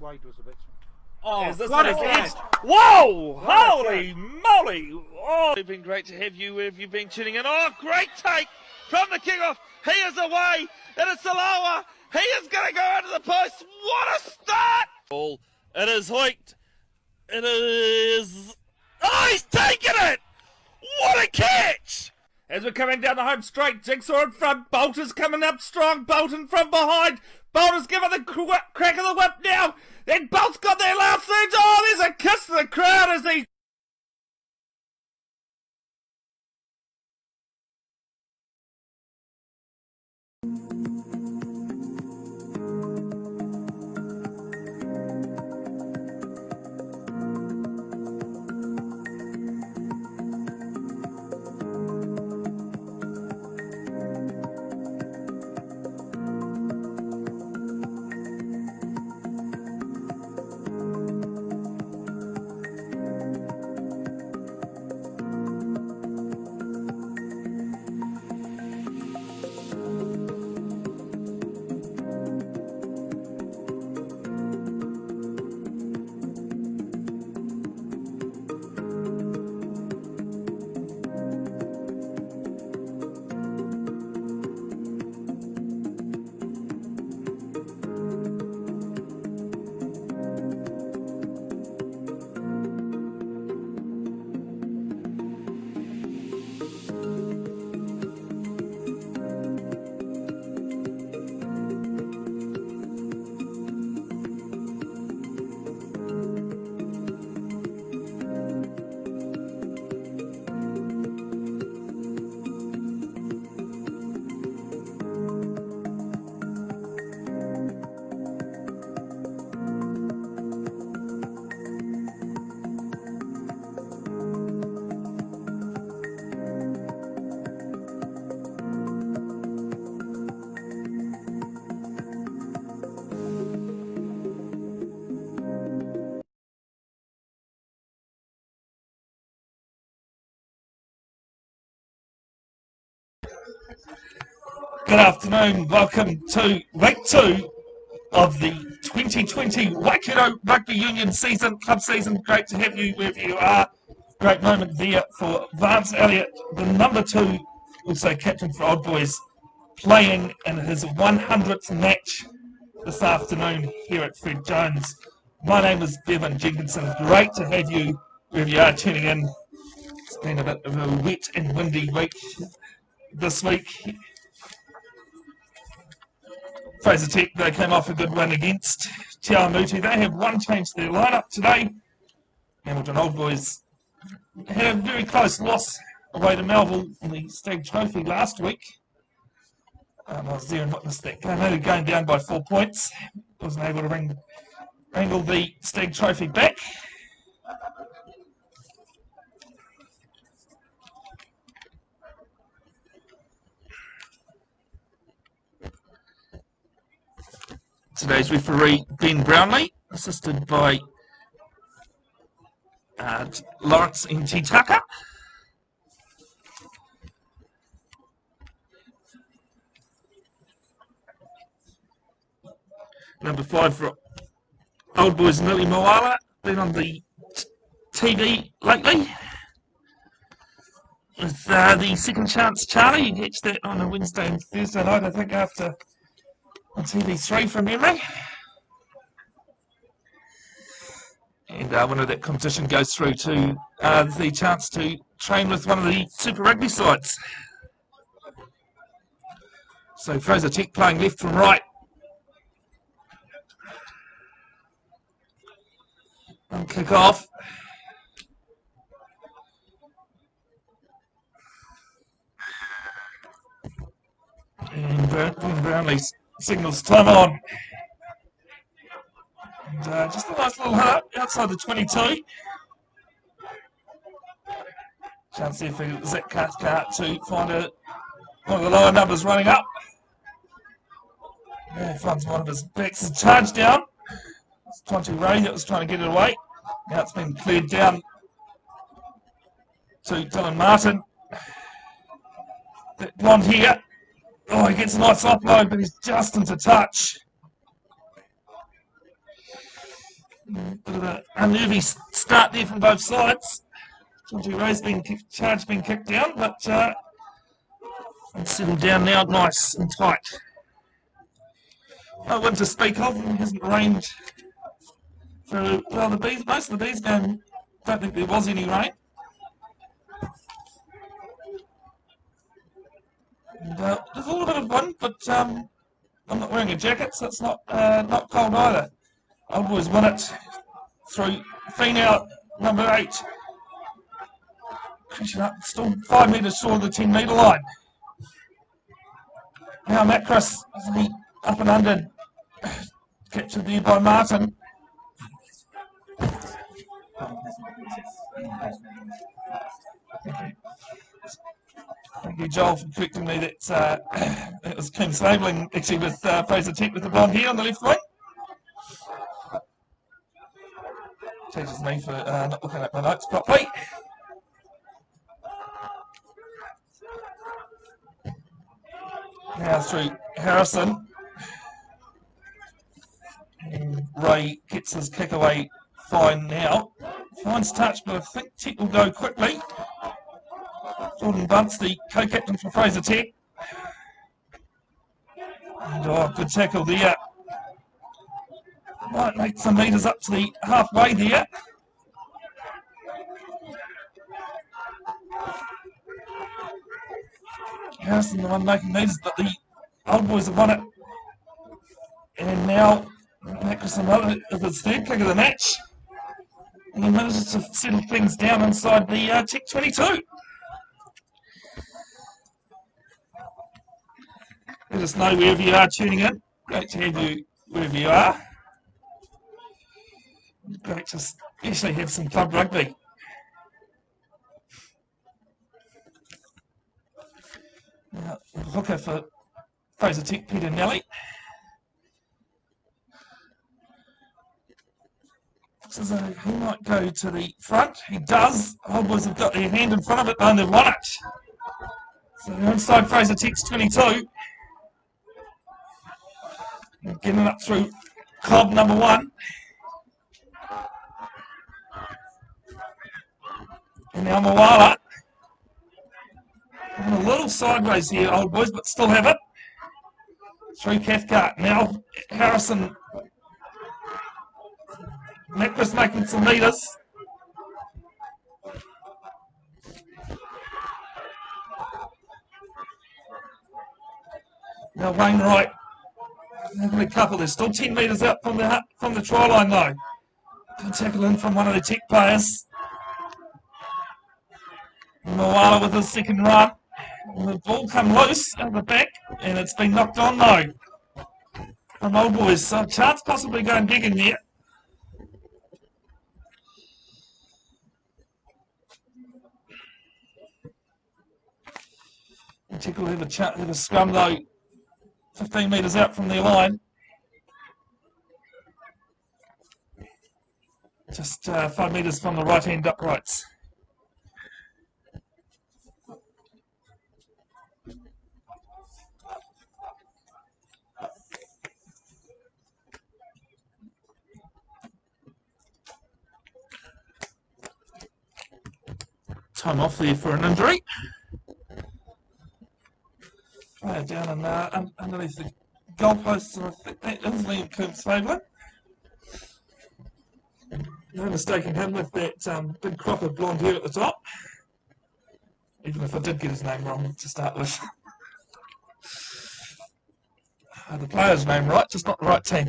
wide was the batsman. Oh, what a catch! Whoa! Holy moly! Oh, It's been great to have you wherever you've been tuning in. Oh, great take from the kickoff. He is away. It is Salawa. He is going to go into the post. What a start! ball. It is hoiked. It is. Oh, he's taken it! What a catch! As we're coming down the home straight, Jigsaw in front. Bolter's coming up strong. Bolton from behind. Bolter's giving the crack of the whip now. Then Bolt's got their last surge. Oh, there's a kiss to the crowd as he. Good afternoon, welcome to week 2 of the 2020 Waikato Rugby Union season, club season. Great to have you wherever you are. Great moment there for Vance Elliott, the number 2, also captain for Old Boys, playing in his 100th match this afternoon here at Fred Jones. My name is Bevin Jenkinson. Great to have you wherever you are tuning in. It's been a bit of a wet and windy week this week. Fraser Tech, they came off a good win against Te Awamutu. They have one change to their lineup today. Hamilton Old Boys had a very close loss away to Melville in the Stag Trophy last week. I was there and witnessed that game. They were going down by 4 points. Wasn't able to wrangle the Stag Trophy back. Today's referee, Ben Brownlee, assisted by Lawrence Ntitaka. Number 5 for Old Boys, Millie Moala, been on the TV lately. With the Second Chance Charlie, you catch that on a Wednesday and Thursday night, I think, after on TV3 from memory. And winner of that competition goes through to the chance to train with one of the Super Rugby sides. So Fraser Tech playing left from right. And kick off. And Brownlee signals time on. And just a nice little hit outside the 22. Chance there for Zach Cathcart to find one of the lower numbers running up. Yeah, finds one of his backs and charge down. It's Tonti Ray that was trying to get it away. Now it's been cleared down to Dylan Martin. That blonde here. Oh, he gets a nice offload, but he's just into touch. Bit of an unnervy start there from both sides. WRU's charge been kicked down, but it's settled down now, nice and tight. No wind to speak of, it hasn't rained for, well, most of the bees don't think there was any rain. And, there's a little bit of wind, but I'm not wearing a jacket, so it's not cold either. Old Boys win it through female number 8. Crashing up, still 5 metres short of the 10 metre line. Now Macris up and under, captured there by Martin. Thank you, Joel, for correcting me that it was King Stabling actually with Fraser Tech with the blonde hair on the left wing. Teaches me for not looking at my notes properly. Now through Harrison. And Ray gets his kick away fine now. Finds touch, but I think Tech will go quickly. Jordan Bunce, the co-captain for Fraser Tech. And good tackle there. Might make some metres up to the halfway there. Harrison the one making metres, but the Old Boys have won it. And now Macris another of his third kick of the match. And he manages to settle things down inside the Tech 22. Let us know wherever you are tuning in. Great to have you wherever you are. Great to actually have some club rugby. Now, hooker for Fraser Tech, Peter Nelly. So he might go to the front. He does. Old Boys have got their hand in front of it and they've won it. So they're inside Fraser Tech's 22. Getting up through Cobb number 1. And now Moala. A little sideways here, Old Boys, but still have it. Through Cathcart. Now Harrison. Macris making some metres. Now Wainwright. Having a couple. There's still 10 metres out from the try line though. Good tackle in from one of the Tech players. Moala with his second run. And the ball come loose at the back and it's been knocked on though from Old Boys. So a chance possibly going big in there. Tech will have a scrum though. 15 metres out from their line. Just 5 metres from the right-hand uprights. Time off there for an injury. Player down and underneath the goalposts, and I think that is Liam Coombs' favourite. No mistaking him with that big crop of blonde hair at the top. Even if I did get his name wrong to start with. The player's name right, just not the right team.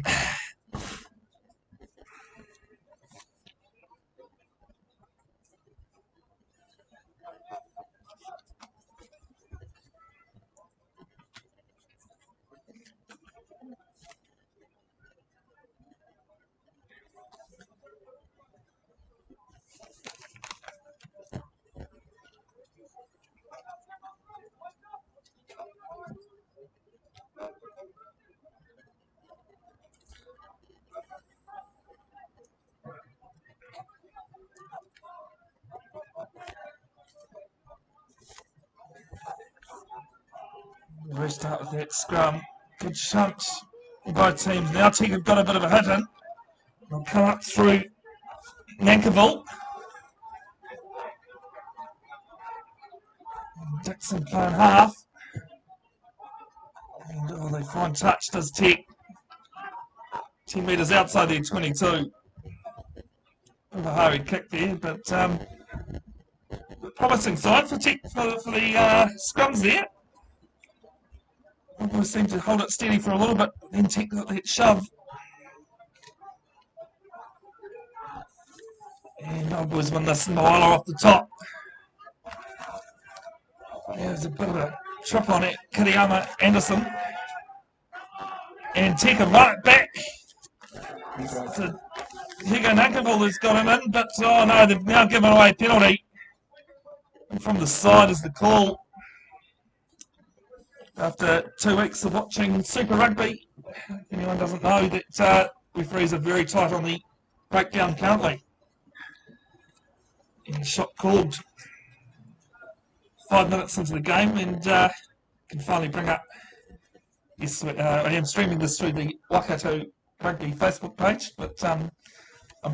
Restart with that scrum. Good shunt by both teams. Now Tech have got a bit of a hit in. The They'll come up through Nankivell. Dixon playing half. And they find touch, does Tech. 10 metres outside their 22. A hurried kick there, but promising sign for Tech for the scrums there. Old Boys seem to hold it steady for a little bit, then Tech got that shove. And Old Boys win this Moala off the top. There's a bit of a trip on it, Kiriyama Anderson. And Tech have run it back. So Hugo Nankivell has got him in, but oh no, they've now given away a penalty. And from the side is the call. After 2 weeks of watching Super Rugby, if anyone doesn't know, that referees are very tight on the breakdown currently. And shot called 5 minutes into the game, and can finally bring up. Yes, I am streaming this through the Waikato Rugby Facebook page, but I'm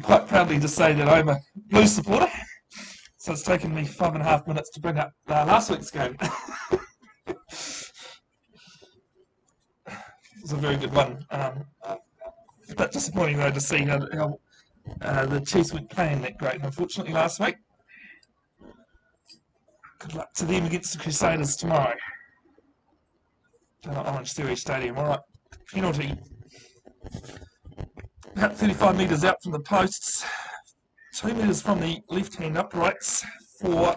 quite proudly to say that I'm a Blues supporter, so it's taken me 5.5 minutes to bring up last week's game. It was a very good one. A bit disappointing though to see how the Chiefs weren't playing that great, unfortunately, last week. Good luck to them against the Crusaders tomorrow. Down at Orange Theory Stadium. All right, penalty. About 35 metres out from the posts. 2 metres from the left-hand uprights for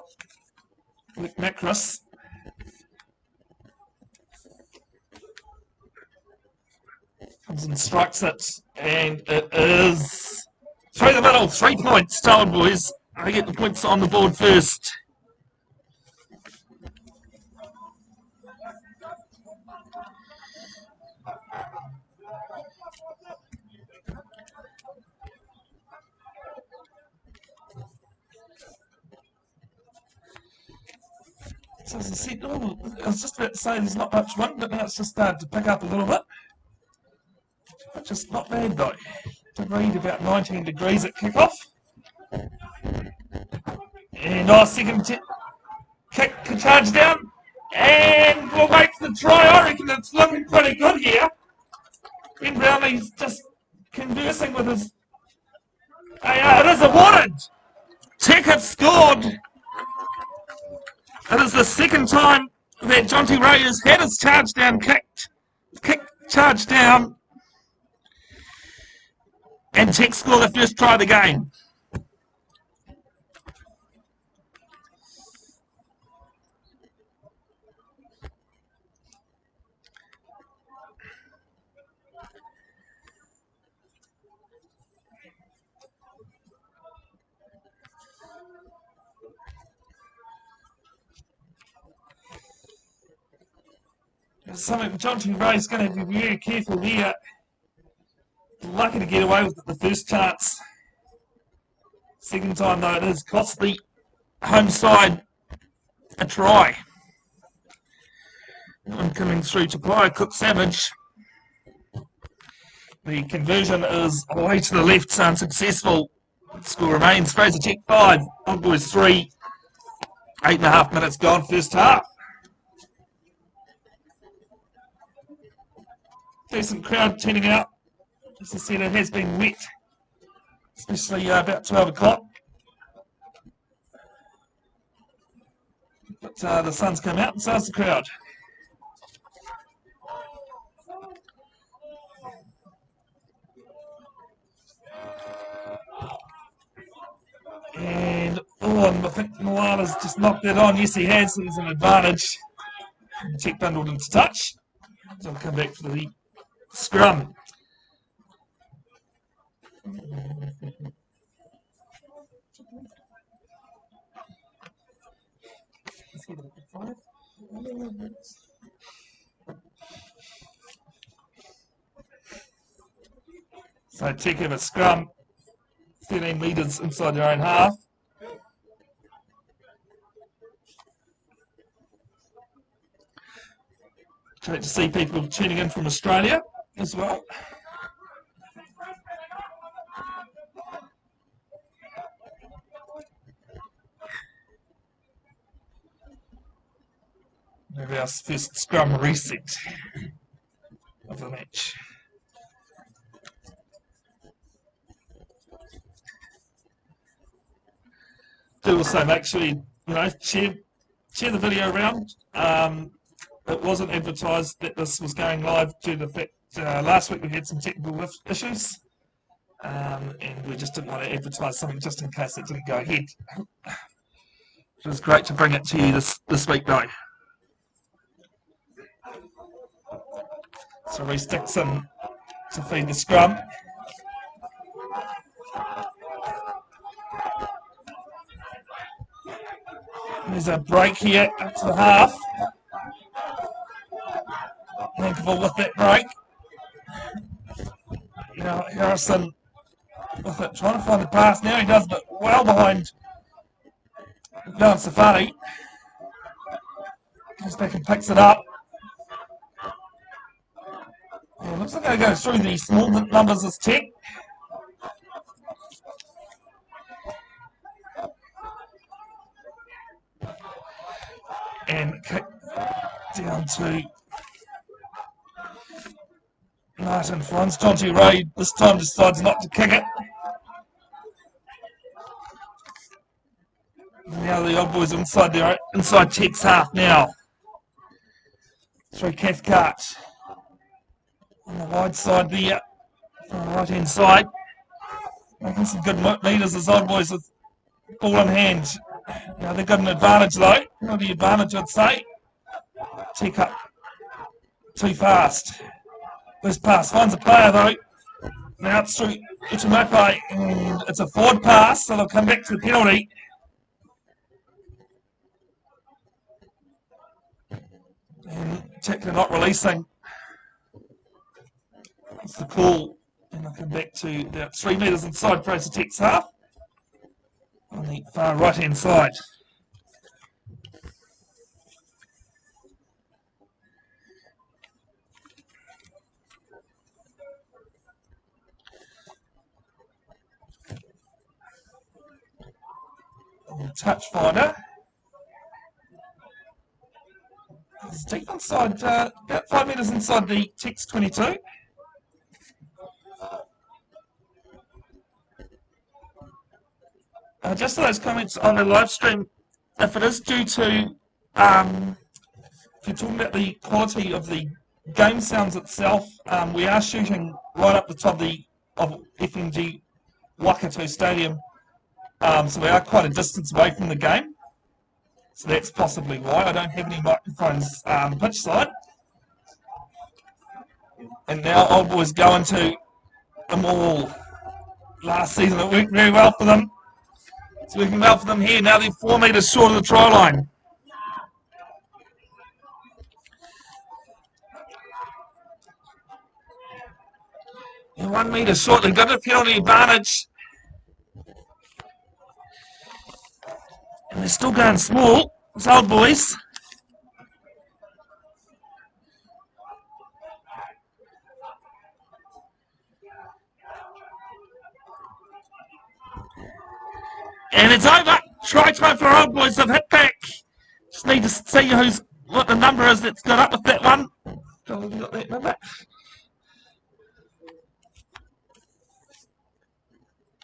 Nick Macris. Comes and strikes it, and it is through the middle. 3 points to Old Boys. They get the points on the board first. So as I said, I was just about to say there's not much wind, but now it's just started to pick up a little bit. But just not bad though. To read about 19 degrees at kick-off. And second kick to charge down. And we'll wait for the try. I reckon it's looking pretty good here. Ben Brownlee's just conversing with his... it is awarded. Tech have scored. It is the second time that Jonty Ray has had his charge down kicked. Kick charge down. And Tech score the first try of the game. Something Jonty Ray's going to be very careful here. Lucky to get away with it the first chance. Second time though, it has cost the home side a try. One coming through to play Cook Savage. The conversion is away to the left, so unsuccessful. The score remains Fraser Tech 5, Old Boys 3. 8.5 minutes gone, first half. Decent crowd turning out. As I said, it has been wet, especially about 12 o'clock. But the sun's come out and so has the crowd. And I think Moala's just knocked that on. Yes, he has. So there's an advantage. Tech bundled into touch. So I'll come back for the scrum. So Tech have a scrum, 13 metres inside their own half. Great to see people tuning in from Australia as well. Maybe our first scrum reset of the match. Do also make sure you share the video around. It wasn't advertised that this was going live due to the fact last week we had some technical issues, and we just didn't want to advertise something just in case it didn't go ahead. It was great to bring it to you this week though. So Reece Dixon to feed the scrum. There's a break here up to the half. Thankful with that break. Now Harrison with it, trying to find the pass. Now he does, but well behind Bevin Safari. Goes back and picks it up. Yeah, looks like they go through the small numbers as tech. And kick down to Martin finds Jonty Ray. This time decides not to kick it. Now the old boys inside Tech's half now. Through Cathcart. On the wide side there. On the right hand side. Making some good meters as old boys with ball in hand. Now they've got an advantage though. Not the advantage I'd say. Tech up too fast. This pass finds a player though. Now it's through Itumape, and it's a forward pass, so they'll come back to the penalty. And Tech are not releasing. That's the call. And they'll come back to about 3 metres inside Fraser Tech's half. On the far right hand side. Touch finder. It's deep inside, about 5 metres inside the Tech's 22. Just for those comments on the live stream, if it is due to, if you're talking about the quality of the game sounds itself, we are shooting right up the top of FMG Waikato Stadium. So we are quite a distance away from the game. So that's possibly why. I don't have any microphones pitch side. And now old boys go into the maul. Last season it worked very well for them. It's working well for them here. Now they're 4 metres short of the try line. They're 1 metre short. They've got a penalty advantage. And they're still going small. It's old boys. And it's over. Try time for old boys. They've hit back. Just need to see what the number is that's got up with that one. Have you got that number?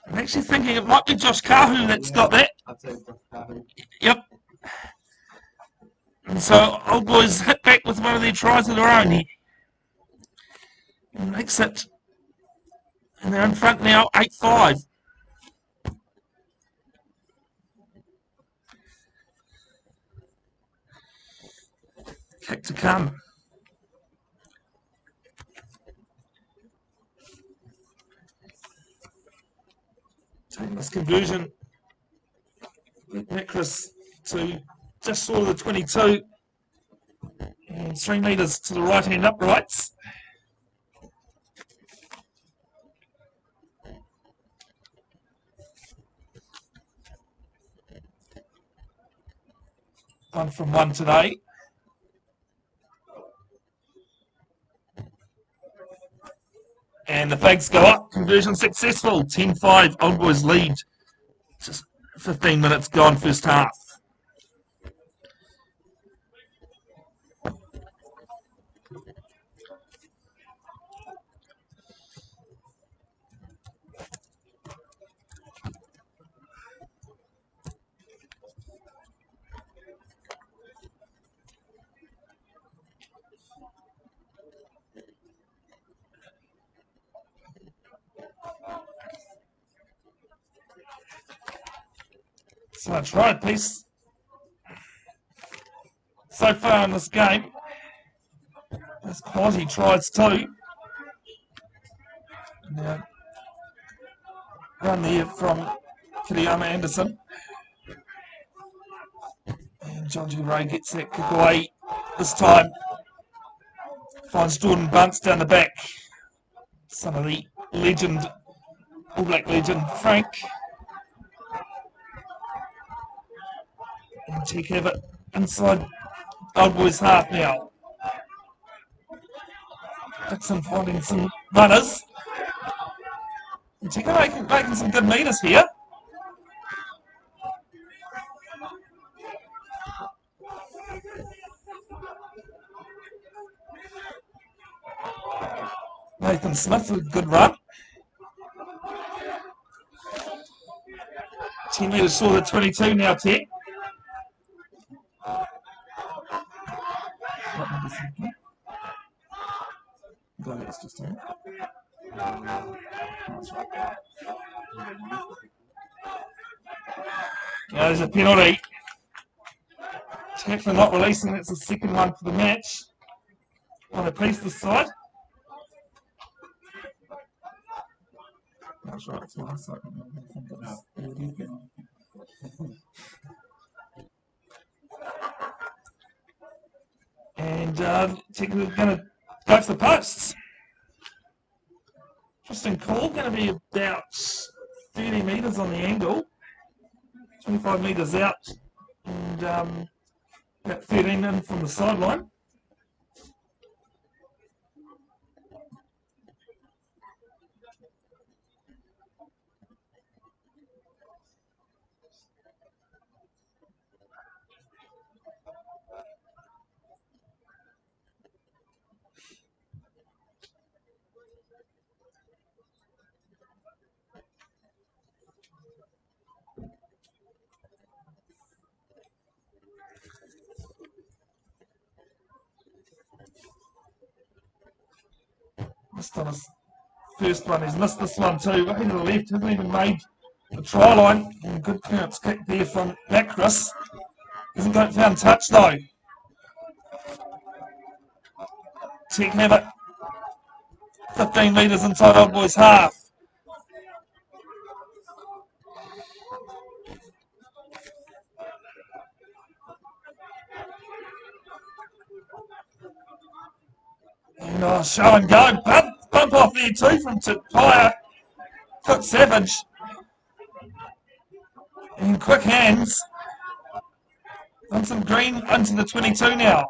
I'm actually thinking it might be Josh Kahu that's got that. Yep. And so old boys hit back with one of their tries of their own here. And makes it. And they're in front now, 8-5. Kick to come. Taking this conversion. Necklace to just short of the 22. And 3 metres to the right hand uprights. One from one today. And the flags go up. Conversion successful. 10-5. Old boys lead. Just 15 minutes gone first half. So a try piece so far in this game. There's quality tries too. Now, run there from Kiriyama Anderson. And John G. Ray gets that kick away this time. Finds Jordan Bunce down the back. Son of the legend, All Black legend, Frank. And Cheek have it inside Old Boys half now. Dixon finding some runners. And Cheek are making some good meters here. Nathan Smith with a good run. 10 metres short of 22 now, 10. That's just 10. There's a penalty. Tackler not releasing, that's the second one for the match. On a piece this side. That's right, it's my side. And Tackler's going to go for the posts. Interesting call, going to be about 30 metres on the angle. 25 metres out. And about 13 in from the sideline. Missed on his first one, he's missed this one too. Way to the left, hasn't even made the try line. And good clearance kick there from Macris. Hasn't got found touch though. Tech have it. 15 metres inside Old Boys half. And show and go. Bump off there too from Tipaya. Cook Savage. And quick hands. Vincent Green into the 22 now.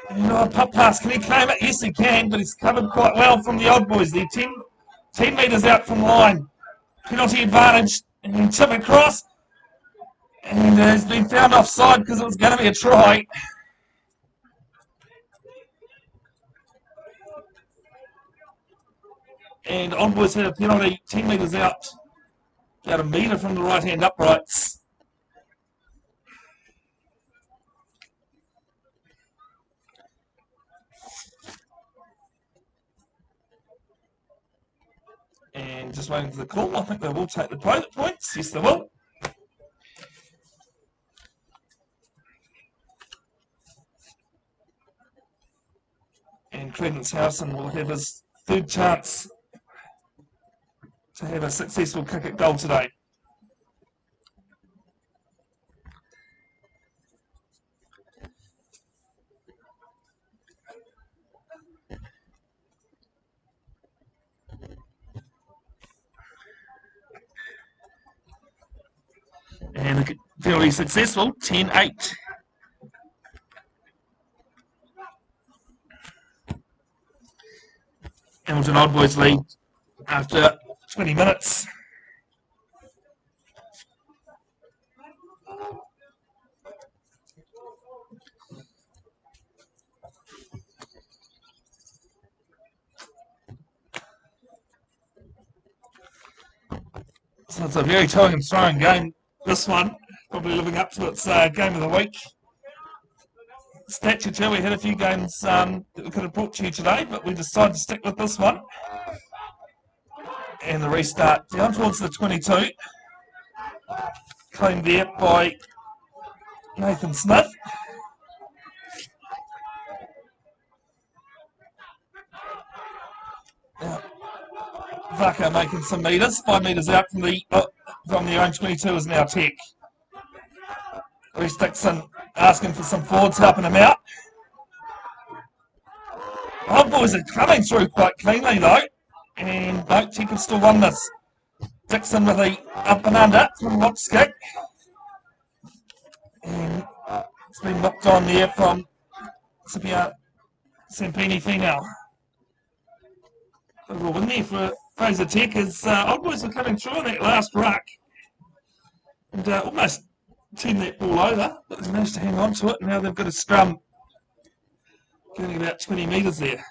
And pop pass, can he claim it? Yes he can, but he's covered quite well from the Old Boys there. 10 metres out from line. Penalty advantage, and chip across, and has been found offside because it was going to be a try. And Old Boys had a penalty 10 metres out, about a metre from the right hand uprights. And just waiting for the call. I think they will take the points. Yes, they will. And Credence Howson will have his third chance to have a successful kick at goal today. And the penalty successful, 10-8. Hamilton Old Boys lead after 20 minutes. So it's a very towing and throwing game, this one. Probably living up to its game of the week. Stature. We had a few games that we could have brought to you today, but we decided to stick with this one. And the restart down towards the 22. Claimed there by Nathan Smith. Now, Vaka making some metres. 5 metres out from their own 22 is now Tech. Reece Dixon asking for some forwards, helping him out. Old boys are coming through quite cleanly though. And no, Tech have still won this. Dixon with the up and under from Lop's kick. And it's been knocked on there from Scipio Sampini female. A real win there for Fraser Tech as Old Boys are coming through in that last ruck. And almost turned that ball over, but they managed to hang on to it. And now they've got a scrum getting about 20 metres there.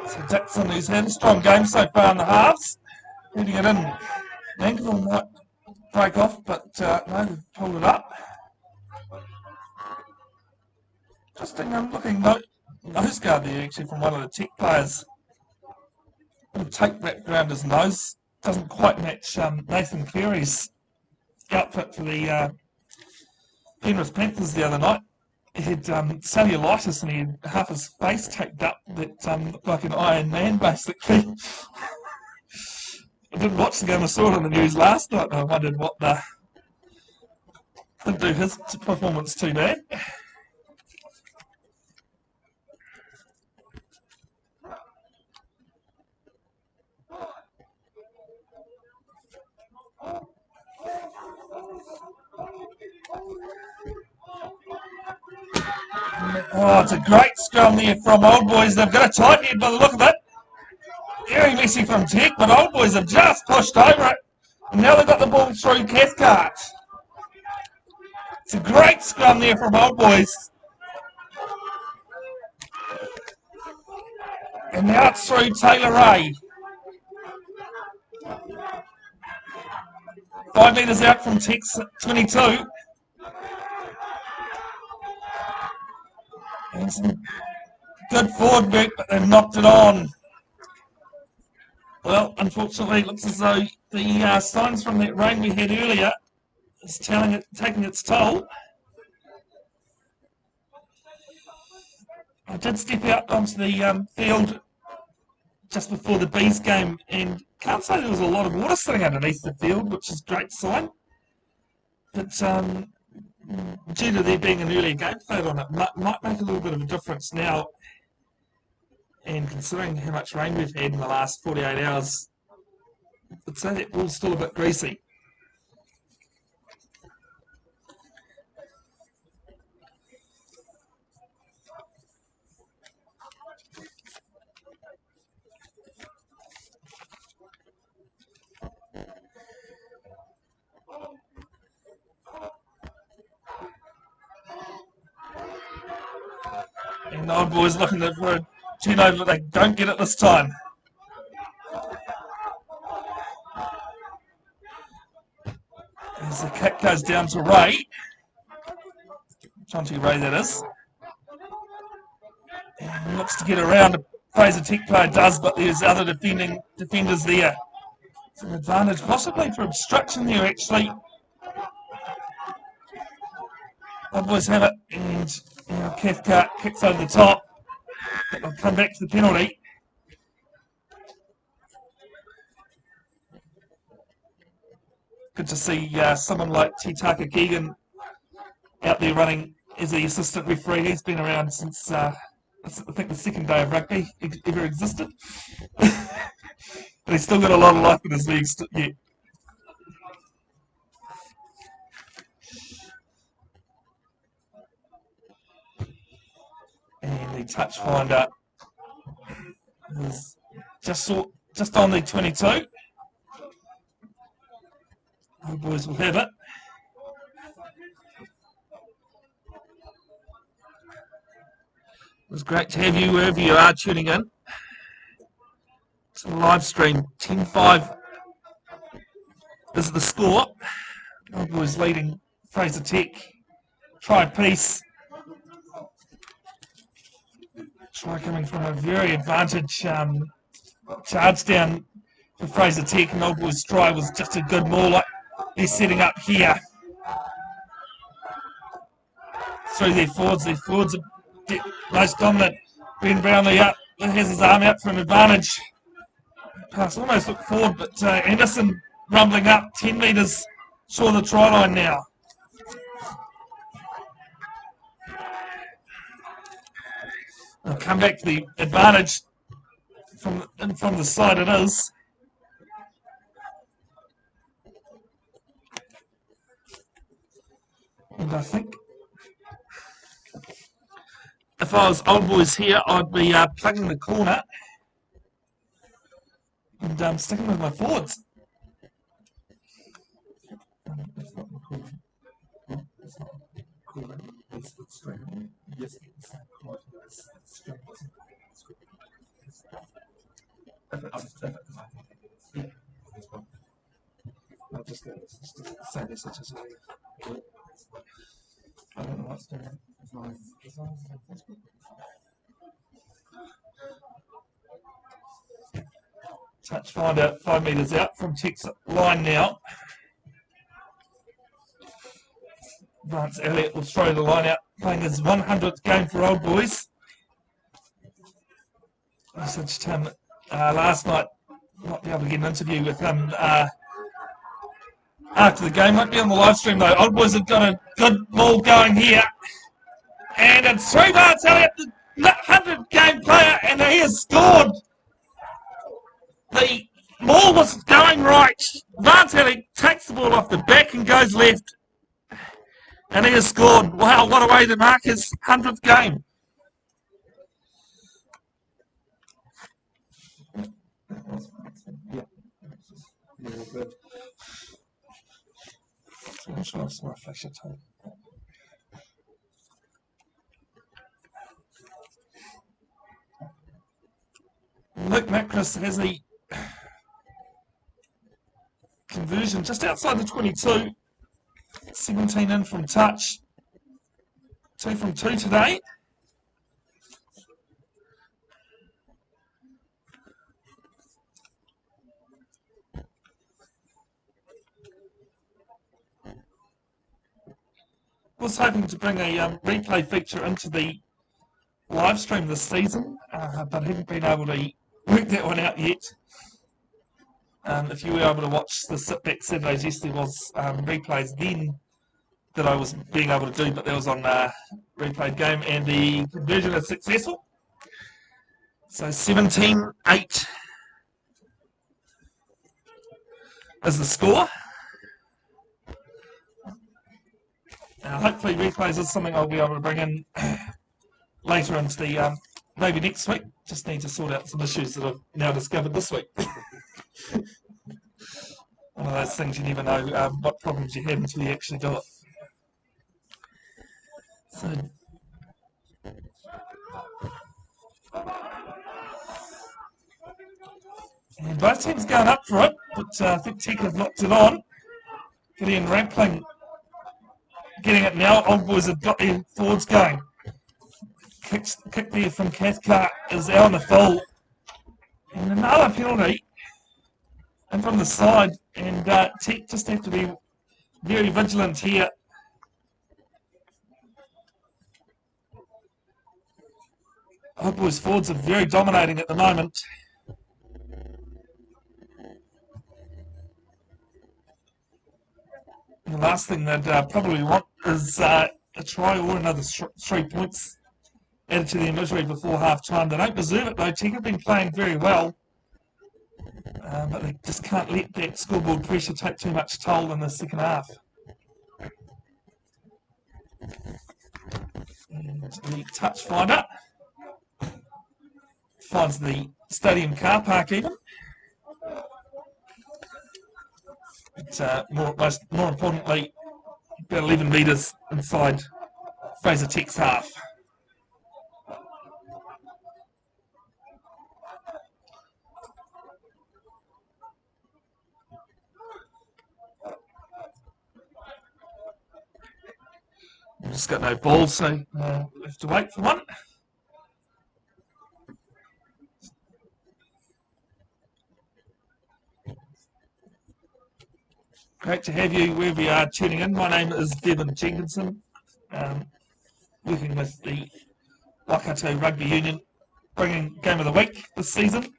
So Dixon, who's had a strong game so far in the halves, heading it in. Nankerville might break off, but no, they've pulled it up. Interesting, I'm looking nose guard there actually from one of the Tech players. Tape wrapped around his nose. Doesn't quite match Nathan Cleary's outfit for the Penrith Panthers the other night. He had cellulitis and he had half his face taped up that looked like an Iron Man basically. I didn't watch the game, I saw it on the news last night and I wondered what didn't do his performance too bad. Oh, it's a great scrum there from Old Boys. They've got a tight head by the look of it. Very messy from Tech, but Old Boys have just pushed over it. And now they've got the ball through Cathcart. It's a great scrum there from Old Boys. And now it's through Taylor Ray. 5 metres out from Tech's 22. And some good forward work, but they've knocked it on. Well, unfortunately, it looks as though the signs from that rain we had earlier is taking its toll. I did step out onto the field just before the Bees game and can't say there was a lot of water sitting underneath the field, which is a great sign. But due to there being an earlier game played on it, might make a little bit of a difference now. And considering how much rain we've had in the last 48 hours, I'd say that ball's still a bit greasy. And the Old Boys looking for a turnover, but they don't get it this time. As the kick goes down to Ray. Jonty Ray, that is. And looks to get around. The Fraser Tech player does, but there's other defenders there. It's an advantage, possibly for obstruction there, actually. Old Boys have it, and Cathcart kicks over the top. But they'll come back to the penalty. Good to see someone like Titaka Keegan out there running as the assistant referee. He's been around since, I think, the second day of rugby ever existed. But he's still got a lot of life in his legs yet. And the touch finder is just on the 22. The boys will have it. It was great to have you wherever you are tuning in. It's a live stream. 10-5 is the score. The boys leading Fraser Tech. Try piece. Try coming from a very advantage charge down for Fraser Tech, and Old Boys' try was just a good mauler. They're setting up here. Through their forwards are most dominant. Ben Brownlee up, has his arm out for an advantage. Pass almost looked forward, but Anderson rumbling up 10 metres short of the try line now. They'll come back to the advantage from the side it is. And I think if I was Old Boys here, I'd be plugging the corner and sticking with my forwards. I'll just say this as I don't know what's doing it. Touch finder 5 metres out from Tech's line now. Vance Elliott will throw the line out, playing his 100th game for Old Boys. I messaged him last night, not be able to get an interview with him after the game. Won't be on the live stream though. Old Boys have got a good ball going here. And it's through Vance Elliott, the 100 game player, and he has scored. The ball was going right. Vance Elliott takes the ball off the back and goes left. And he has scored. Wow, what a way to mark his 100th game. Luke Macris has the conversion just outside the 22. 17 in from touch. 2 from 2 today. Was hoping to bring a replay feature into the live stream this season, but haven't been able to work that one out yet. If you were able to watch the sit-back Saturdays, yes, there was replays then that I was being able to do, but that was on replayed game, and the conversion is successful. So 17-8 is the score. Hopefully replays is something I'll be able to bring in later into the, maybe next week. Just need to sort out some issues that I've now discovered this week. One of those things you never know what problems you have until you actually do it. So, and both teams going up for it, but I think Tech have locked it on. Gideon Rampling getting it now. Old Boys have got their forwards going. Kick there from Cathcart is out on the full. And another penalty. And from the side. And Tech just have to be very vigilant here. Old Boys forwards are very dominating at the moment. And the last thing they'd probably want is a try or another 3 points added to their misery before half-time. They don't deserve it though. Tech have been playing very well. But they just can't let that scoreboard pressure take too much toll in the second half. And the touch finder finds the stadium car park even. But more importantly, about 11 metres inside Fraser Tech's half. We've just got no ball, so we have to wait for one. Great to have you wherever you are tuning in. My name is Bevin Jenkinson, working with the Waikato Rugby Union, bringing Game of the Week this season,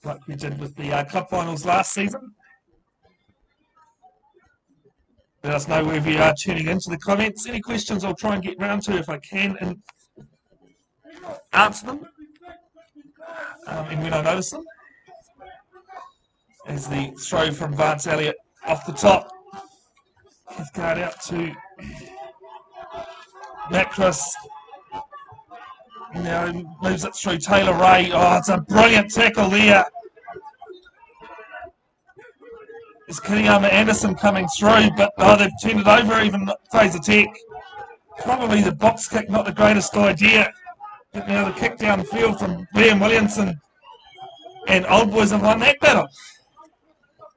like we did with the club finals last season. Let us know wherever you are tuning into the comments. Any questions I'll try and get round to if I can and answer them, and when I notice them. As the throw from Vance Elliott off the top. His guard out to Macris. Now he moves it through Taylor Ray. Oh, it's a brilliant tackle there. There's Kiriyama Anderson coming through, but they've turned it over, even Fraser Tech. Probably the box kick, not the greatest idea. But now the kick downfield from Liam Williamson, and Old Boys have won that battle.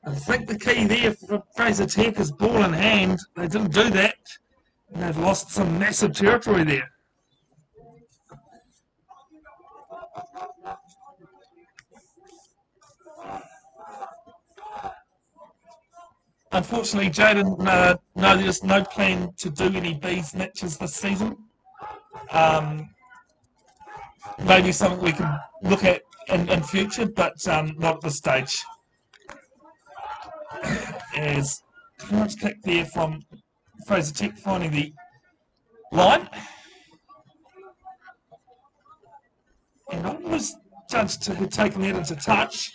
I think the key there for Fraser Tech is ball in hand. They didn't do that, and they've lost some massive territory there. Unfortunately, Jaden, no, there's no plan to do any Bees matches this season. Maybe something we can look at in future, but not at this stage. As clearance kick there from Fraser Tech finding the line. And I was judged to have taken that into touch.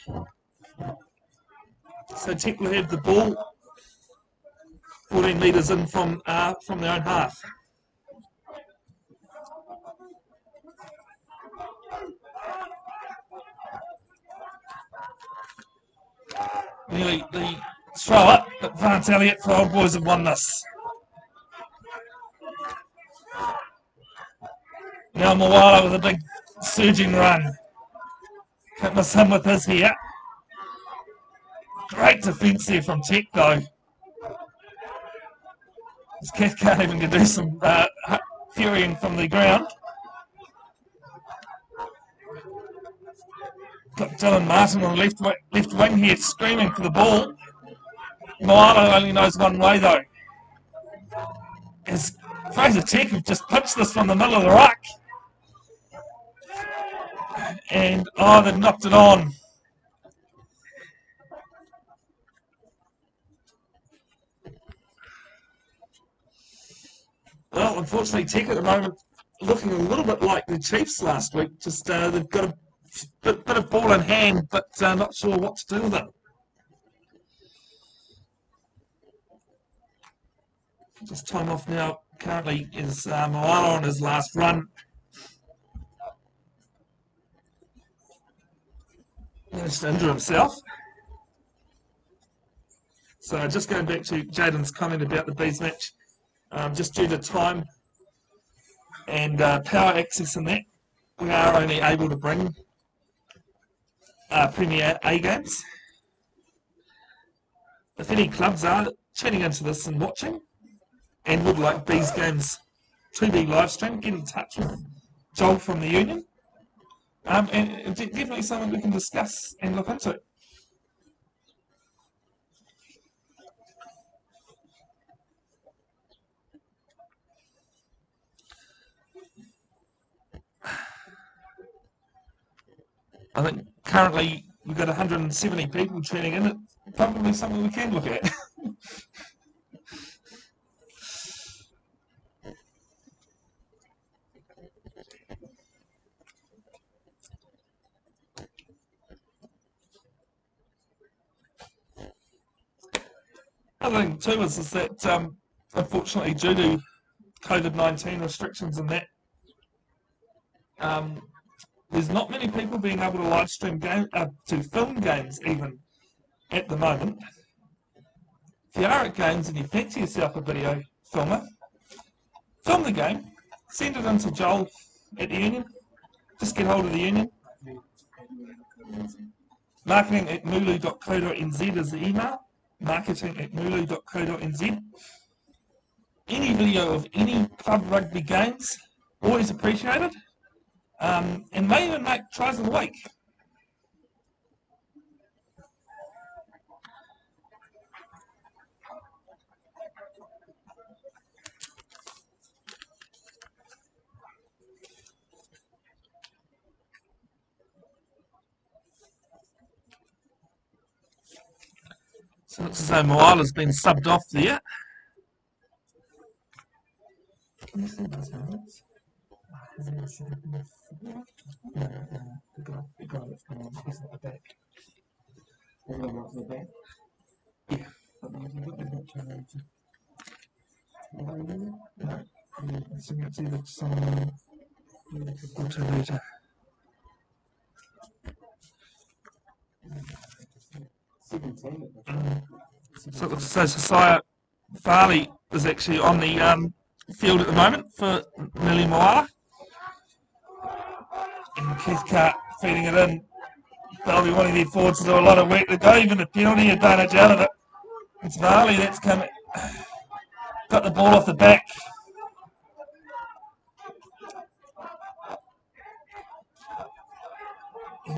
So Tech will have the ball 14 metres in from their own half. Nearly the throw up, but Vance Elliott for Old Boys have won this. Now Moala with a big surging run. Can't miss him with his here. Great defence there from Tech though. His Cathcart even can do some ferrying from the ground. Got Dylan Martin on the left wing here screaming for the ball. Moala only knows one way though. As Fraser Tech have just pitched this from the middle of the ruck. And they've knocked it on. Well, unfortunately, Tech at the moment looking a little bit like the Chiefs last week. Just they've got a bit of ball in hand, but not sure what to do with it. Just time off now. Currently is Moala on his last run. Managed to injure himself. So just going back to Jaden's comment about the Bees match, just due to time and power access in that, we are only able to bring Premier A games. If any clubs are tuning into this and watching and would like Bees games to be live streamed, get in touch with Joel from the union. And definitely something we can discuss and look into. I think currently we've got 170 people tuning in. It's probably something we can look at. Other thing too is that unfortunately due to COVID-19 restrictions and that, There's not many people being able to live stream to film games even at the moment. If you are at games and you fancy yourself a video filmer, film the game, send it in to Joel at the union. Just get hold of the union. marketing@mulu.co.nz is the email. marketing@mulu.co.nz. Any video of any club rugby games, always appreciated. And may even make tries of the week. So it's as though Moala's been subbed off there. Can you see those moments? The guy that's come on, he's at the back. The guy at the back? Yeah. But he's not turned around to... No. So it's either someone or to later. So it looks as though Josiah Farley is actually on the field at the moment for Millie Moala. And Cathcart feeding it in. They'll be wanting their forwards to do a lot of work to go, even the penalty advantage out of it. It's Farley that's got the ball off the back.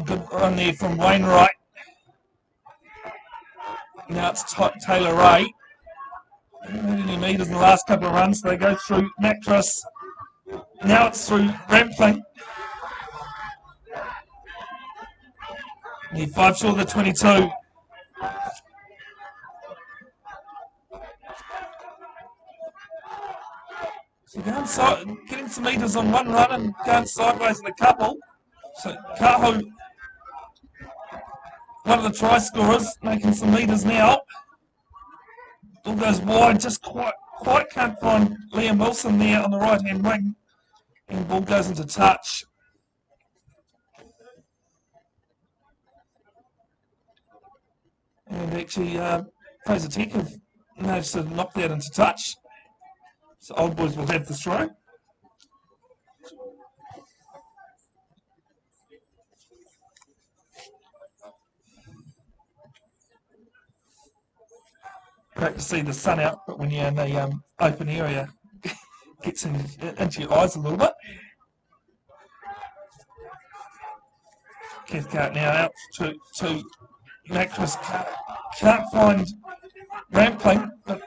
Good run there from Wainwright. Now it's Taylor Ray. Any meters in the last couple of runs. They go through Mattress. Now it's through Rampling. Need 5 short of the 22. So getting some meters on one run and going sideways in a couple. So Kaho, one of the try scorers, making some meters now. Ball goes wide, just quite can't find Liam Wilson there on the right hand wing. And the ball goes into touch. And actually, Fraser Tech have managed to knock that into touch. So Old Boys will have the throw. Great to see the sun out, but when you're in the open area, it gets into your eyes a little bit. Cathcart now out to Mattress. Can't find Rampling, but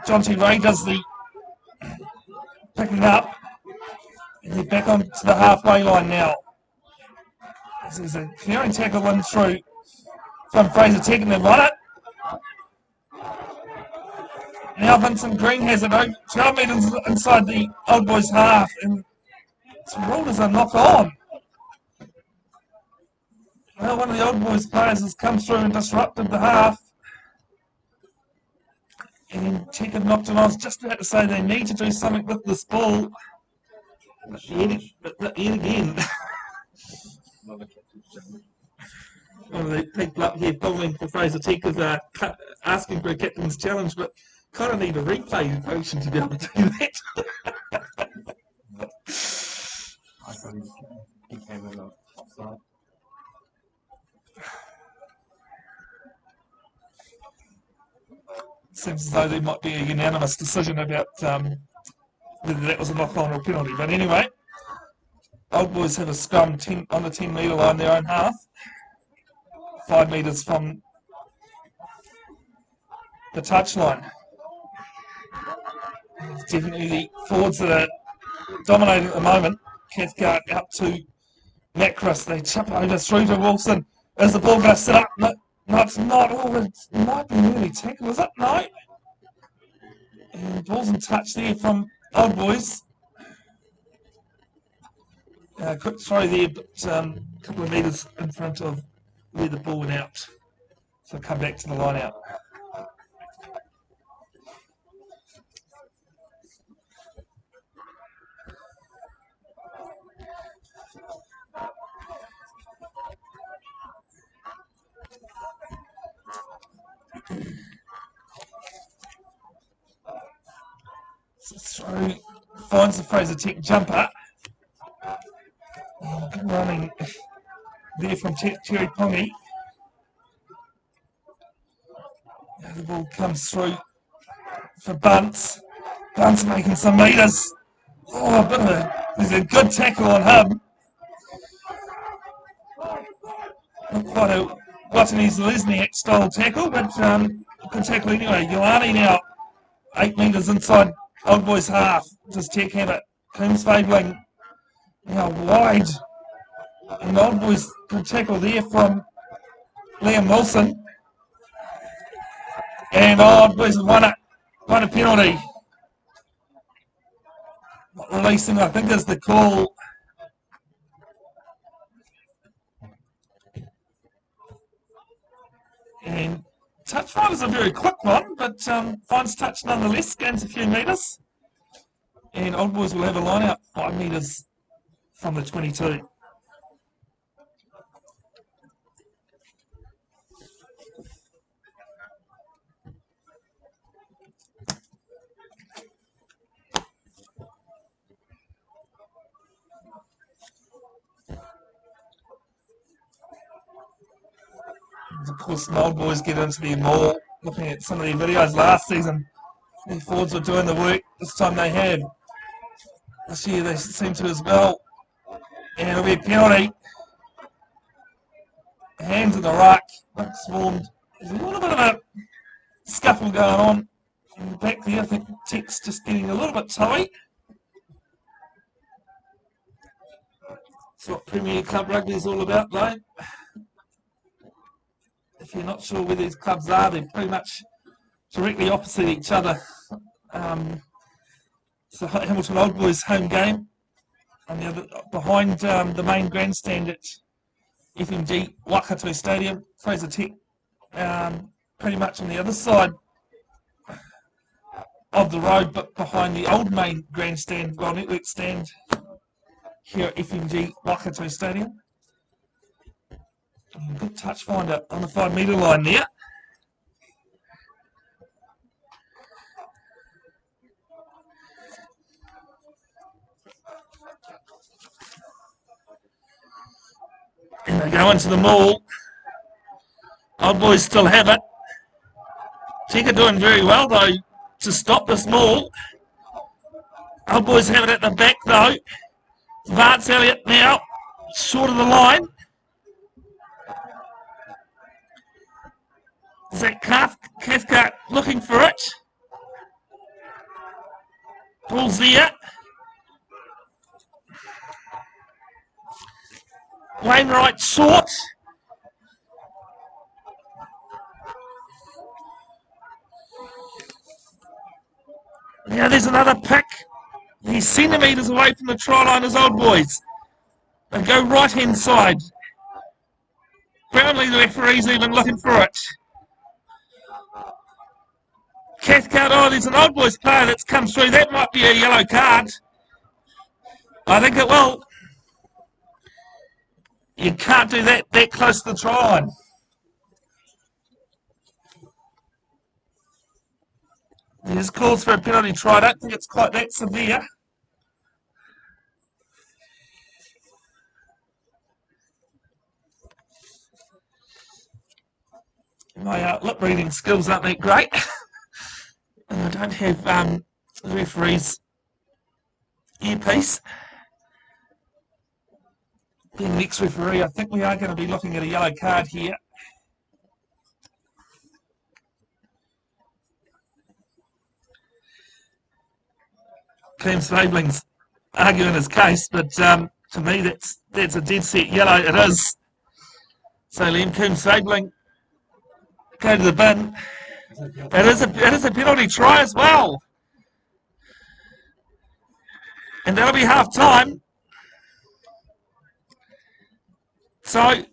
John T. Ray does the picking up. And they're back onto the halfway line now. There's a clearing tackle in through from Fraser Tech and they run it. Now Vincent Green has it over 12 metres inside the Old Boys half, and it's ruled as a knock on. Well, one of the Old Boys players has come through and disrupted the half. And Tech have knocked it on. I was just about to say they need to do something with this ball. But yet again. One of the people up here bowling for Fraser Tech is asking for a captain's challenge, but kind of need a replay function to be able to do that. I thought he came in offside. Seems as though there might be a unanimous decision about whether that was a knock-on or a penalty. But anyway, Old Boys have a scrum on the 10-metre line, their own half. 5 metres from the touchline. It's definitely the forwards that are dominating at the moment. Cathcart out to Macris. They chip over through to Wilson. As the ball goes sit up. No, it's not. Oh, it might be nearly tackled, is it? No. And ball's in touch there from Old Boys. Quick throw there, but a couple of metres in front of where the ball went out. So come back to the line out. Through, finds the Fraser Tech jumper. Good running there from Terry Pongi. The ball comes through for Bunce. Bunce making some metres. Oh, there's a good tackle on him. Not quite a Watanabe's Lesniak style tackle, but good tackle anyway. Ioane now 8 metres inside Old Boys half. Does Tech have it? Coombs Fabling now wide. And Old Boys good tackle there from Liam Wilson. And Old Boys have won a penalty. Not releasing, I think, is the call. And touch find is a very quick one, but finds touch nonetheless, gains a few metres. And Old Boys will have a line out 5 metres from the 22. Of course, the Old Boys get into their maul. Looking at some of their videos last season, their forwards were doing the work. This time they have. This year they seem to as well. And it'll be a penalty. Hands in the ruck. Swarmed. There's a little bit of a scuffle going on in the back there. I think Tech's just getting a little bit toey. That's what Premier Club Rugby is all about, though. If you're not sure where these clubs are, they're pretty much directly opposite each other. So Hamilton Old Boys home game on the other, behind the main grandstand at FMG Waikato Stadium. Fraser Tech pretty much on the other side of the road, but behind the old main grandstand, well, network stand here at FMG Waikato Stadium. Good touch finder on the 5 metre line there. And they go into the maul. Old Boys still have it. Tech are doing very well though to stop this maul. Old Boys have it at the back though. Vance Elliott now short of the line. Zach Cathcart looking for it. Ball's there. Wainwright short. Now there's another pick. He's centimetres away from the try line as Old Boys. They go right hand side. Brownlee, the referee's even looking for it. Cathcart, oh, there's an Old Boys player that's come through. That might be a yellow card. I think it will. You can't do that close to the try line. There's calls for a penalty try. I don't think it's quite that severe. My lip reading skills aren't that great. And I don't have the referee's earpiece. Being the next referee, I think we are going to be looking at a yellow card here. Coombs Fabling's arguing his case, but to me that's a dead set yellow. It is. So Liam Coombs Fabling go to the bin. It is a penalty try as well. And that'll be half time. So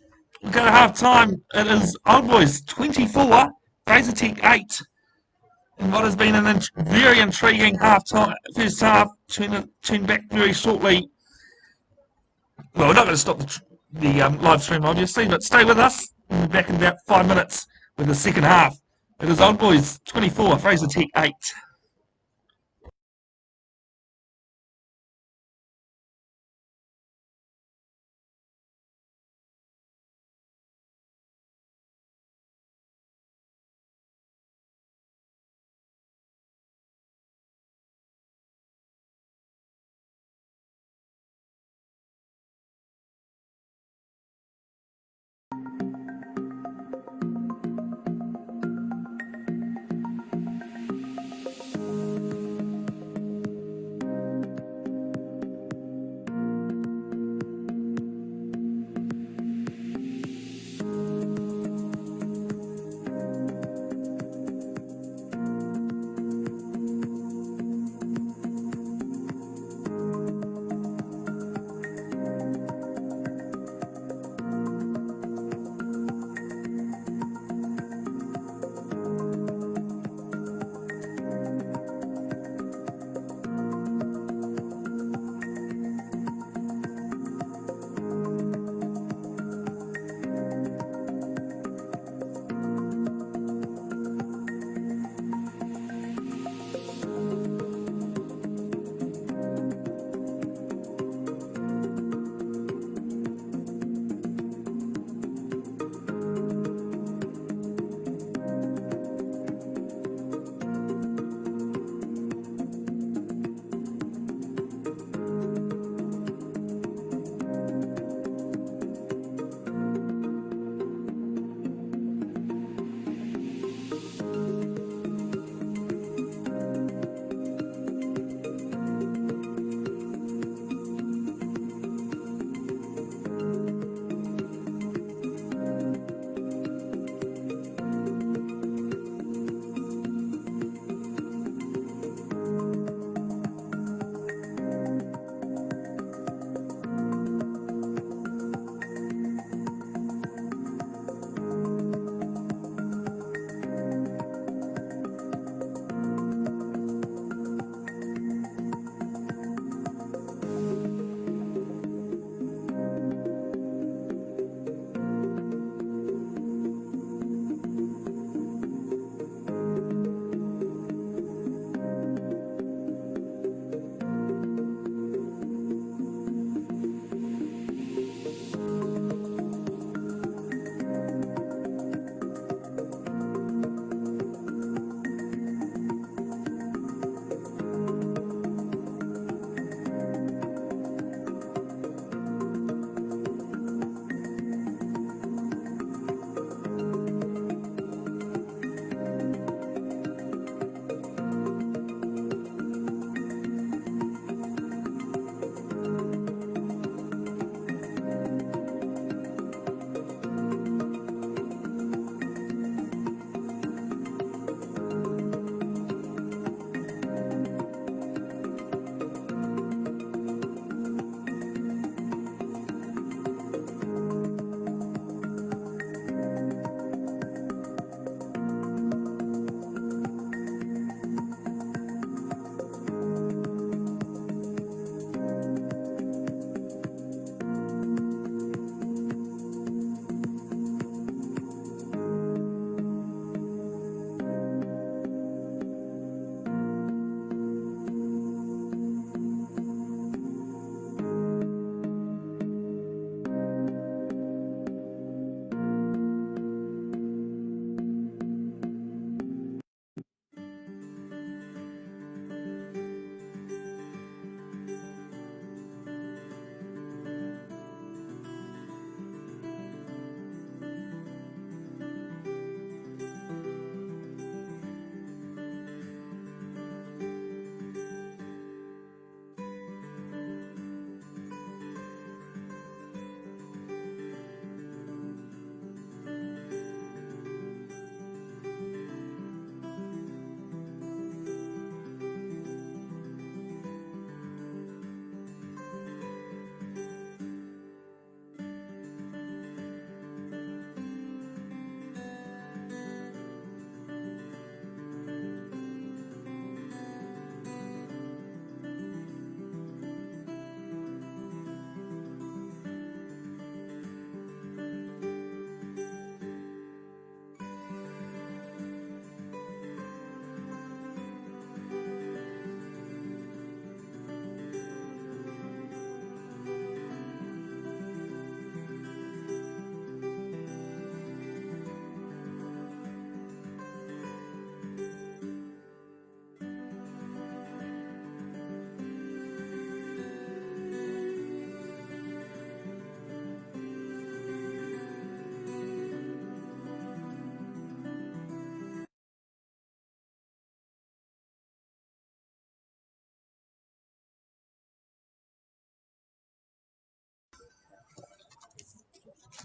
we go to half time. It is Old Boys 24, Fraser Tech 8. And what has been a very intriguing first half. Tune back very shortly. Well, we're not going to stop the live stream, obviously, but stay with us. We'll be back in about 5 minutes with the second half. It is Old Boys 24, Fraser Tech 8.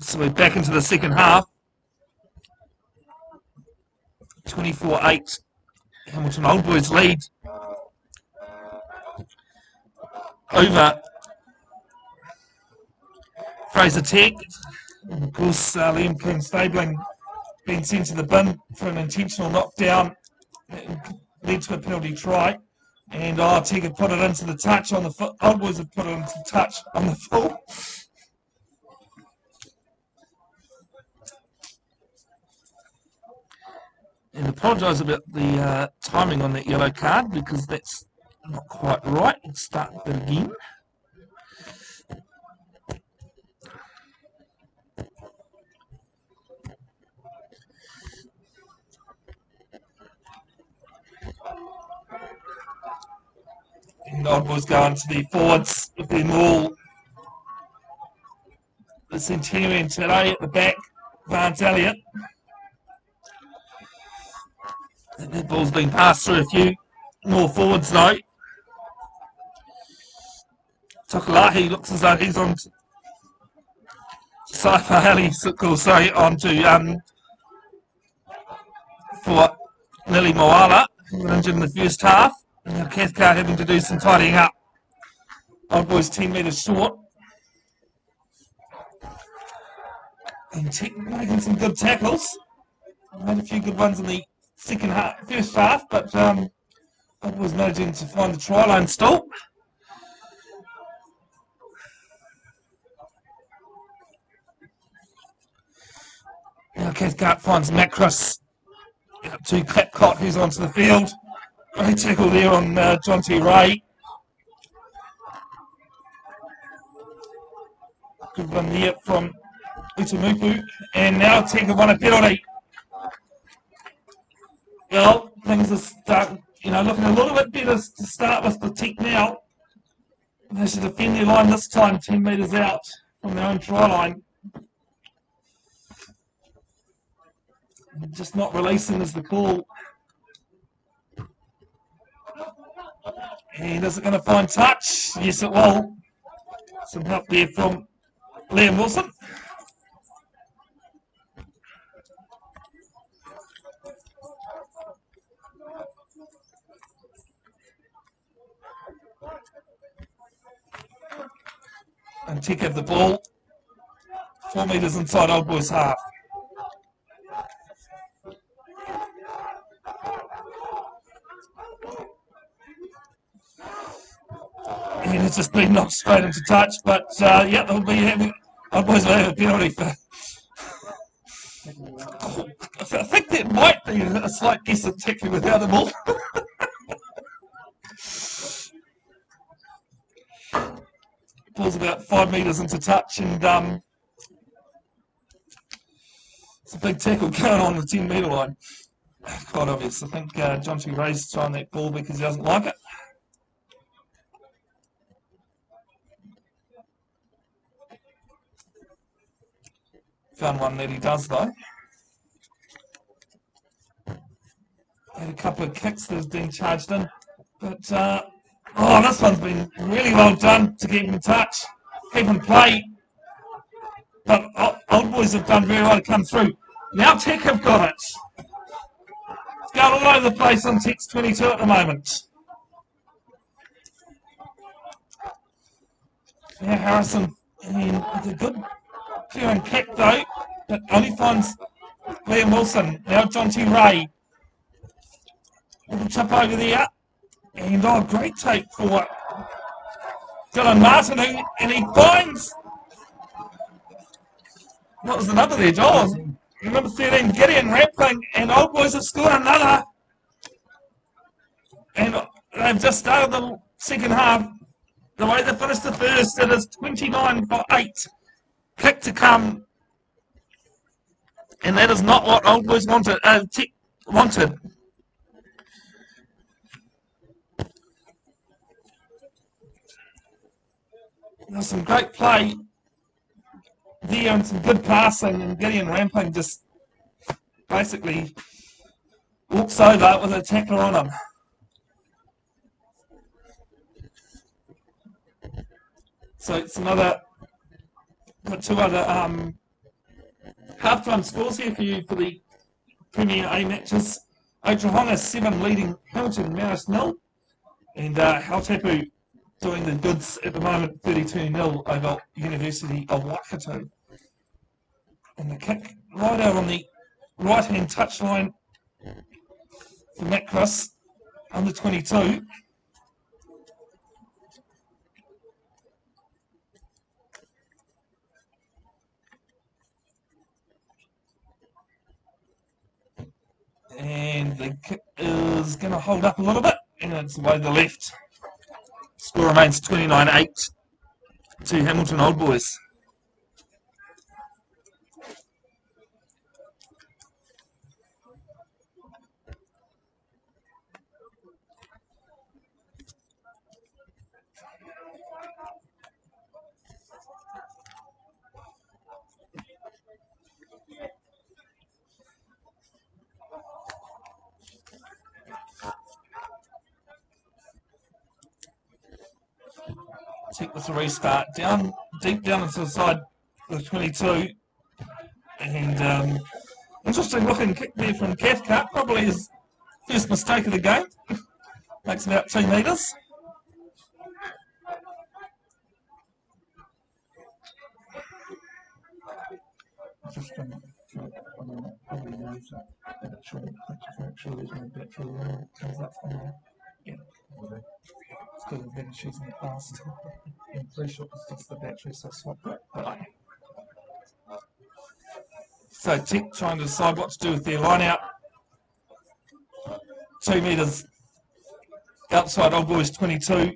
So we're back into the second half. 24-8. Hamilton Old Boys lead over Fraser Tech. And of course, Liam King Stabling being sent to the bin for an intentional knockdown that led to a penalty try. And Tech have put it into the touch on the foot. Old Boys have put it into the touch on the full. And apologise about the timing on that yellow card because that's not quite right. Let's start that again. And Old Boys going to the forwards with their maul. The Centenarian today at the back, Vance Elliott. That ball's been passed through a few more forwards though. Tokalahi looks as though he's on Saifa Ali on to for Lily Moala, who was injured in the first half. And now Cathcart having to do some tidying up. Old Boys 10 metres short. And Tech making some good tackles. Made a few good ones in the first half, but Old Boys managing to find the try line still. Now Cathcart finds Macross to Clapcott, who's onto the field. Great tackle there on John T. Ray. Good one there from Utamupu. And now Tech have won a penalty. Well, things are looking a little bit better to start with the Tech now. They should defend their line this time, 10 metres out from their own try line. Just not releasing is the call. And is it going to find touch? Yes, it will. Some help there from Liam Wilson. And Tech have the ball. 4 metres inside Old Boys half. And it's just been knocked straight into touch, but they'll be having. Old Boys will have a penalty for. I think that might be a slight guess of tackling without the ball. Ball's about 5 metres into touch, and it's a big tackle going on the 10 metre line. Quite obvious. I think John T. Ray's trying that ball because he doesn't like it. Found one that he does though. Had a couple of kicks that have been charged in. But, this one's been really well done to keep him in touch, keep him play. But Old Boys have done very well to come through. Now Tech have got it. It's going all over the place on Tech's 22 at the moment. Now Harrison, with a good clearing kick though, but only finds Liam Wilson. Now John T. Ray. Little chip over there. And great take for Dylan Martin, and he finds. What was the number there, Joel? Number 13, Gideon Rampling, and Old Boys have scored another. And they've just started the second half. The way they finished the first, it is 29-8. Kick to come. And that is not what Old Boys wanted. Tech wanted. There's some great play there and some good passing, and Gideon Rampling just basically walks over with a tackler on him. So it's got two other Half-time scores here for you for the Premier A matches. Oklahoma 7 leading Hamilton Maris 0. And Hautapu doing the goods at the moment, 32-0 over University of Waikato. And the kick right out on the right-hand touchline for Matt Cross, under 22. And the kick is going to hold up a little bit, and it's away to the left. Score remains 29-8 to Hamilton Old Boys. Take this a restart. Down, deep down into the side of the 22. And interesting looking kick there from Cathcart. Probably his first mistake of the game. Makes about 2 metres. Just probably knows that actually there's no battery comes up from there. Yeah. It's because I've been choosing it fast. In Fraser it's just the battery, so I swapped it. So Tech trying to decide what to do with their line out. 2 metres outside Old Boys 22.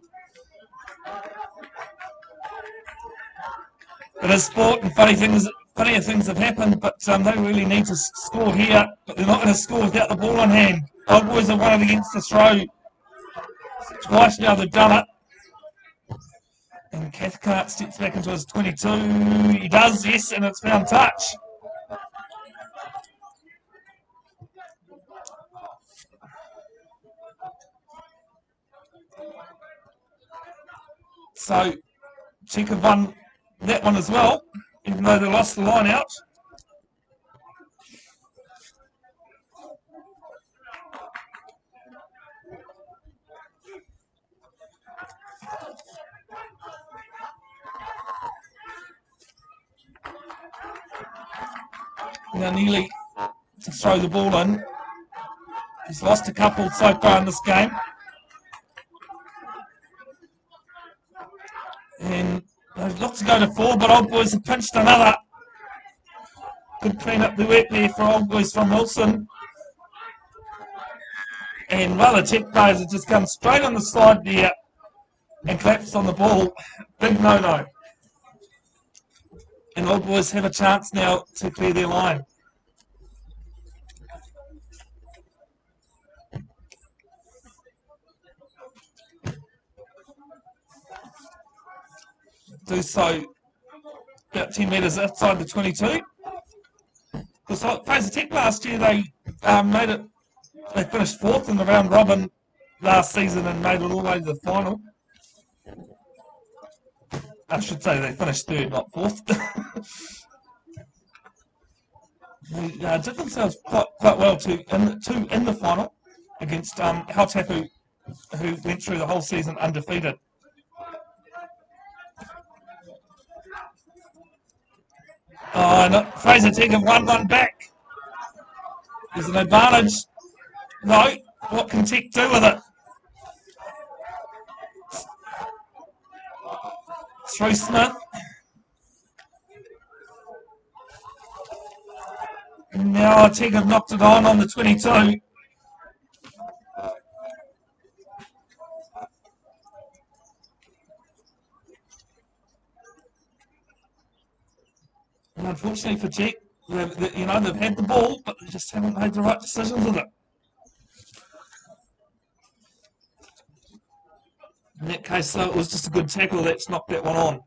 It is sport, and funnier things have happened, but they really need to score here. But they're not going to score without the ball on hand. Old Boys have won it against the throw. Twice now they've done it. And Cathcart steps back into his 22. He does, yes, and it's found touch. So Tech have won that one as well, even though they lost the line out. Now Neely to throw the ball in. He's lost a couple so far in this game. And they've looked to go to 4, but Old Boys have pinched another. Good clean up the work there for Old Boys from Wilson. And one of the Tech players have just come straight on the side there and collapsed on the ball. Big no-no. And Old Boys have a chance now to clear their line. Do so about 10 metres outside the 22. Because Fraser Tech last year, they made it. They finished 4th in the round robin last season and made it all the way to the final. I should say they finished 3rd, not 4th. They did themselves quite well in the final against Hautapu, who went through the whole season undefeated. Oh, no, Fraser Tech have won one back. There's an advantage. No, what can Tech do with it? Through Smith. Now Tech have knocked it on the 22. And unfortunately for Tech, they've had the ball, but they just haven't made the right decisions with it. In that case, though, it was just a good tackle that's knocked that one on.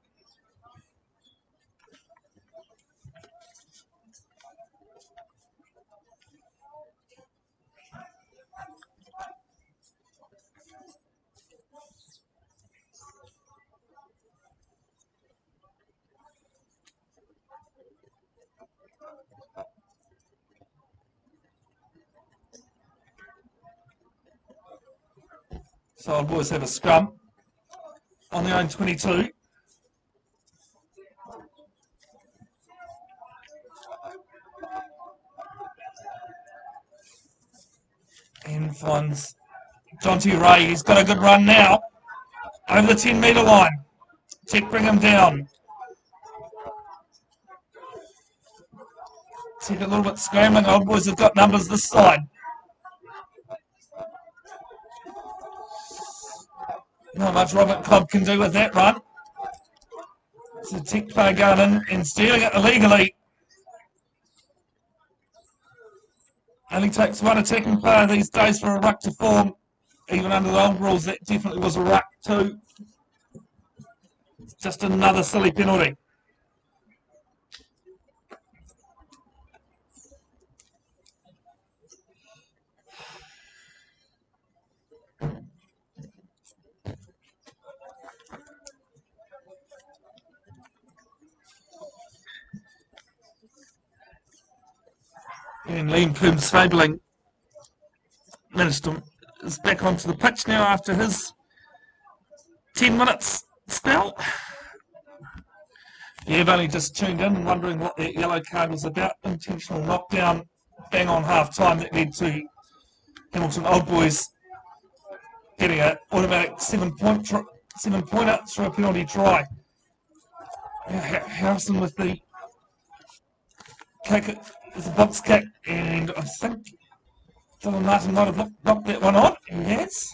So Old Boys have a scrum on their own 22. And finds Jonty Ray. He's got a good run now. Over the 10-metre line. Tech bring him down. Tech a little bit scrambling. Old Boys have got numbers this side. Not much Robert Cobb can do with that run. It's a Tech player going in and stealing it illegally. Only takes one attacking player these days for a ruck to form. Even under the old rules, that definitely was a ruck too. Just another silly penalty. And Liam Coombs Fabling is back onto the pitch now after his 10 minutes spell. You've only just tuned in and wondering what that yellow card was about. Intentional knockdown, bang on half time that led to Hamilton Old Boys getting an automatic 7-pointer through a penalty try. Harrison with the kick. It's a box kick, and I think Dylan Martin might have knocked that one on. He has.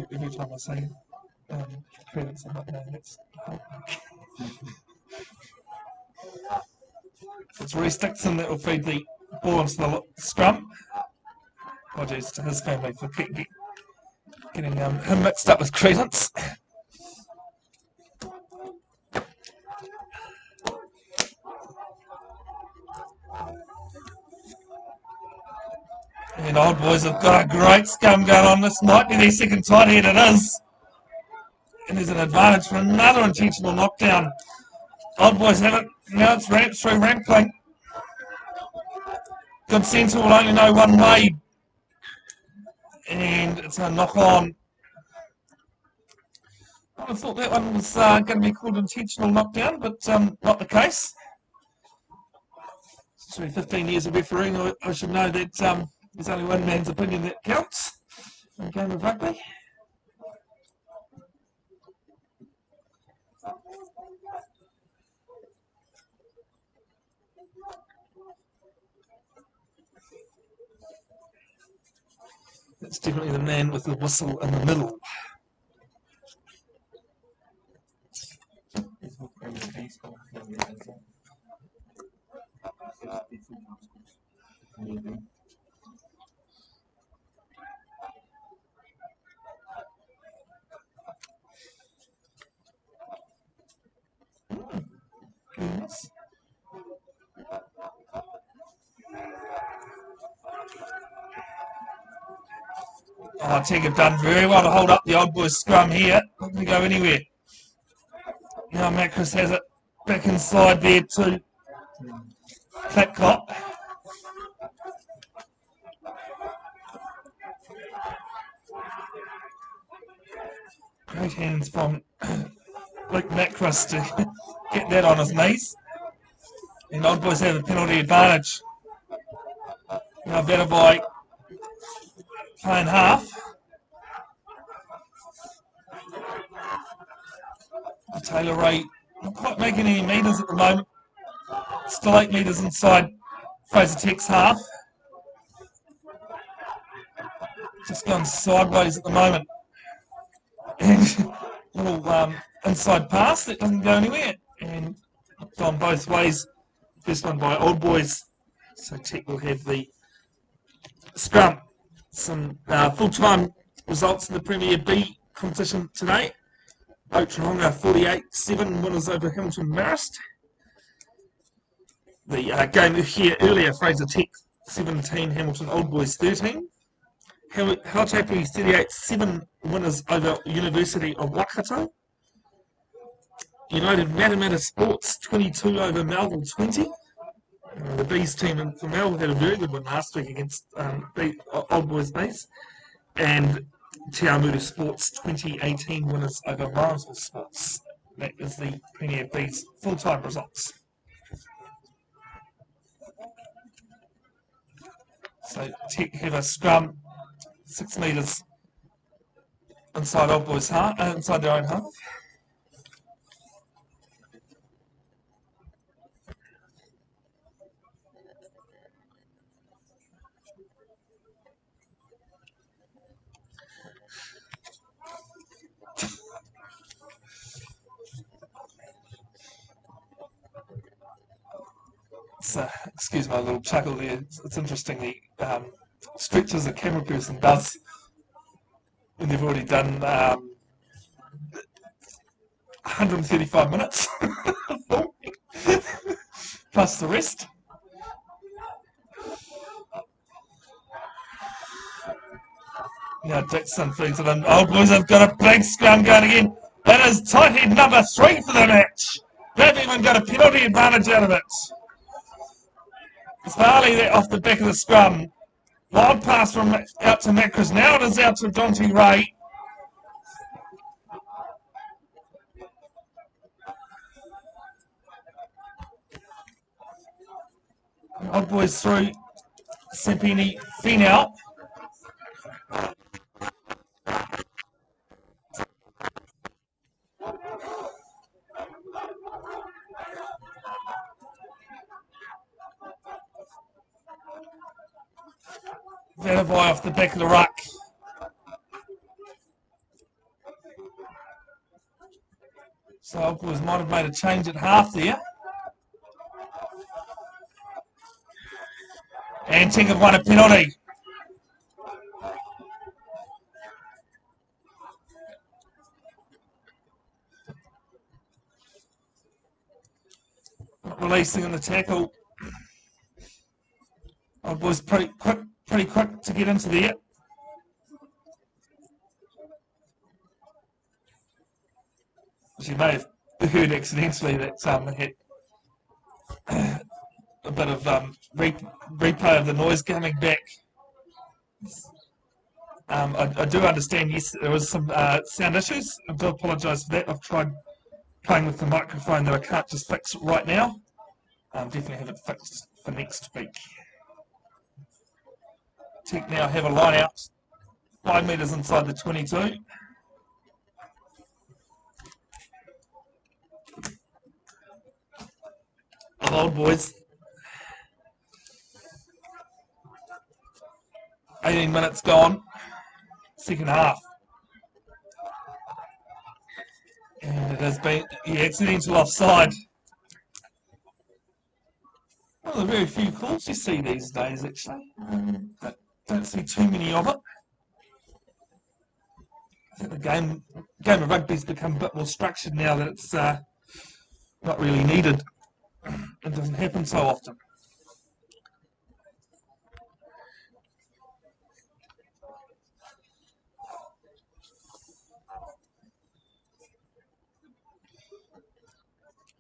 Every time I say credits, I'm like, no, that's it's Reece Dixon that will feed the ball into the scrum. Apologies to his family for getting him mixed up with Credence. And Old Boys have got a great scum going on. This might be their second tight head, it is. And there's an advantage for another intentional knockdown. Old Boys have it. Now it's ramped through Rankling. Good centre will only know one way. And it's a knock on. I thought that one was going to be called intentional knockdown, but not the case. Since 15 years of refereeing, I should know that there's only one man's opinion that counts in a game of rugby. It's definitely the man with the whistle in the middle. Goodness. I think I've done very well to hold up the Old Boys scrum here. Not going to go anywhere. Now Macris has it back inside there to Platcott. Great hands from Luke Macris to get that on his knees. And Old Boys have a penalty advantage. Now Vetterby playing half. Taylor Ray not quite making any metres at the moment. Still 8 metres inside Fraser Tech's half. Just going sideways at the moment. And a little inside pass that doesn't go anywhere. And gone both ways. First one by Old Boys. So Tech will have the scrum. Some full-time results in the Premier B competition today. Otaronga 48-7 winners over Hamilton Marist. The game here earlier, Fraser Tech 17, Hamilton Old Boys 13. Hautapu 38-7 winners over University of Waikato. United Matamata Sports 22 over Melville 20. The Bees team from Melville had a very good win last week against Old Boys Base. And Te Awamutu Sports 2018 winners over Morrisville Sports. That is the Premier Bees full-time results. So Tech have a scrum 6 metres inside Old Boys' half, inside their own half. So, excuse my little chuckle there. It's interesting the stretches a camera person does when they've already done 135 minutes plus the rest. Now Dixon feeds it in. Old Boys have got a big scrum going again. That is tight head number 3 for the match. They've even got a penalty advantage out of it. It's Farley there off the back of the scrum. Wild pass from out to Macros. Now it is out to Dante Ray. Old Boys through. Sempini Finau. Vanavoy off the back of the ruck. So Old Boys might have made a change at half there. And Ting have won a penalty. Not releasing in the tackle. Old Boys pretty quick to get into there. As you may have heard accidentally, that had a bit of replay of the noise coming back. I do understand, yes, there was some sound issues. I do apologise for that. I've tried playing with the microphone that I can't just fix right now. Definitely have it fixed for next week. Tech now have a line out 5 metres inside the 22. Of Old Boys. 18 minutes gone. Second half. And it has been accidental offside. One of the very few calls you see these days, actually. Don't see too many of it. I think the game of rugby's become a bit more structured now that it's not really needed. It doesn't happen so often.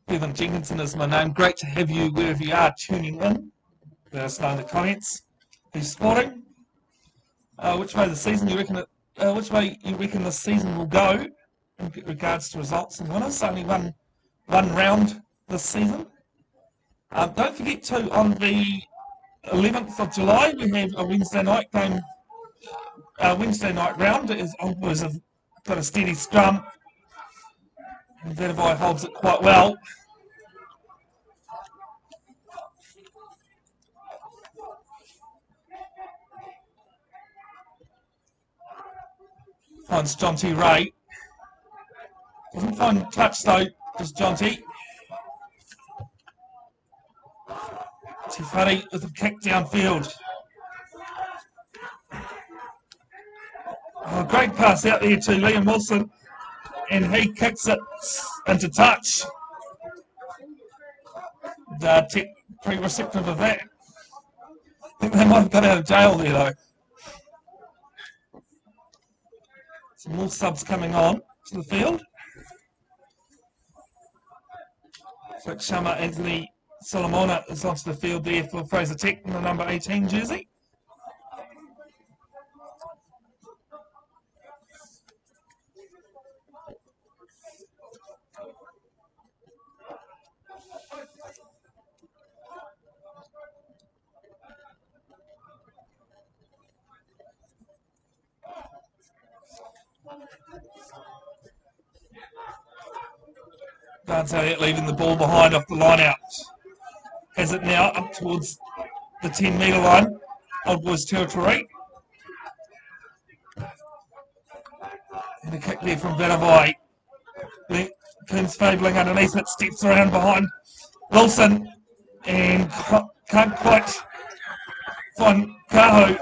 Bevin Jenkinson is my name. Great to have you wherever you are tuning in. Let us know in the comments who's sporting. Which way you reckon the season will go in regards to results and winners? Only one round this season. Don't forget to, on the 11th of July, we have a Wednesday night game. Wednesday night round is Old Boys have got a steady scrum. And Vanavoy holds it quite well. Finds John T. Ray. Doesn't find touch though, just John T. Tifari with a kick downfield. Oh, great pass out there to Liam Wilson. and he kicks it into touch. Tick pretty receptive of that. I think they might have got out of jail there though. Some more subs coming on to the field. So Shama Anthony Solomona is onto the field there for Fraser Tech in the number 18 jersey. Dante leaving the ball behind off the line out. Has it now up towards the 10-metre line. Old Boys territory. And a kick there from Vanavai. Coons Fabling underneath it, steps around behind Wilson and can't quite find Kahu.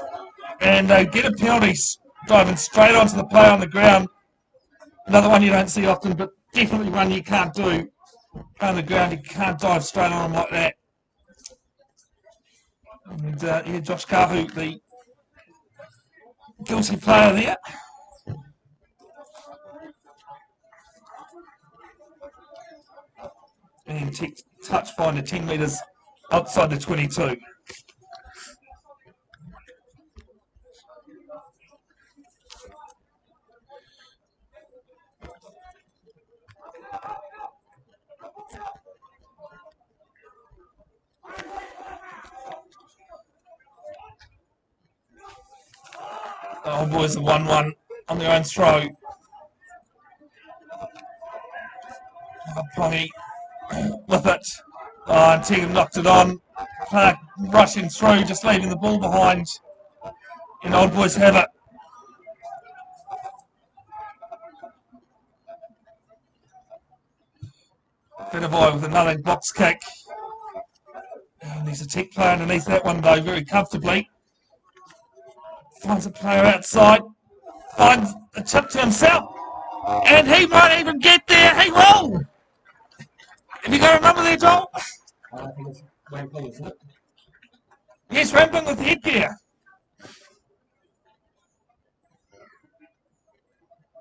And they get a penalty driving straight onto the player on the ground. Another one you don't see often, but definitely one you can't do on the ground. You can't dive straight on them like that. And yeah, Josh Kahu, the guilty player there. And touch finder 10 metres outside the 22. The Old Boys have 1-1 on their own throw. Pongy with it. And Tegan knocked it on. Clark rushing through, just leaving the ball behind. And Old Boys have it. Benavoy with another box kick. And there's a Tech player underneath that one though, very comfortably. Finds a player outside. Finds a chip to himself. And he might even get there. He will. Have you got a number there, Joel? I think it's Rampling, isn't it? Yes, Rampling with headgear.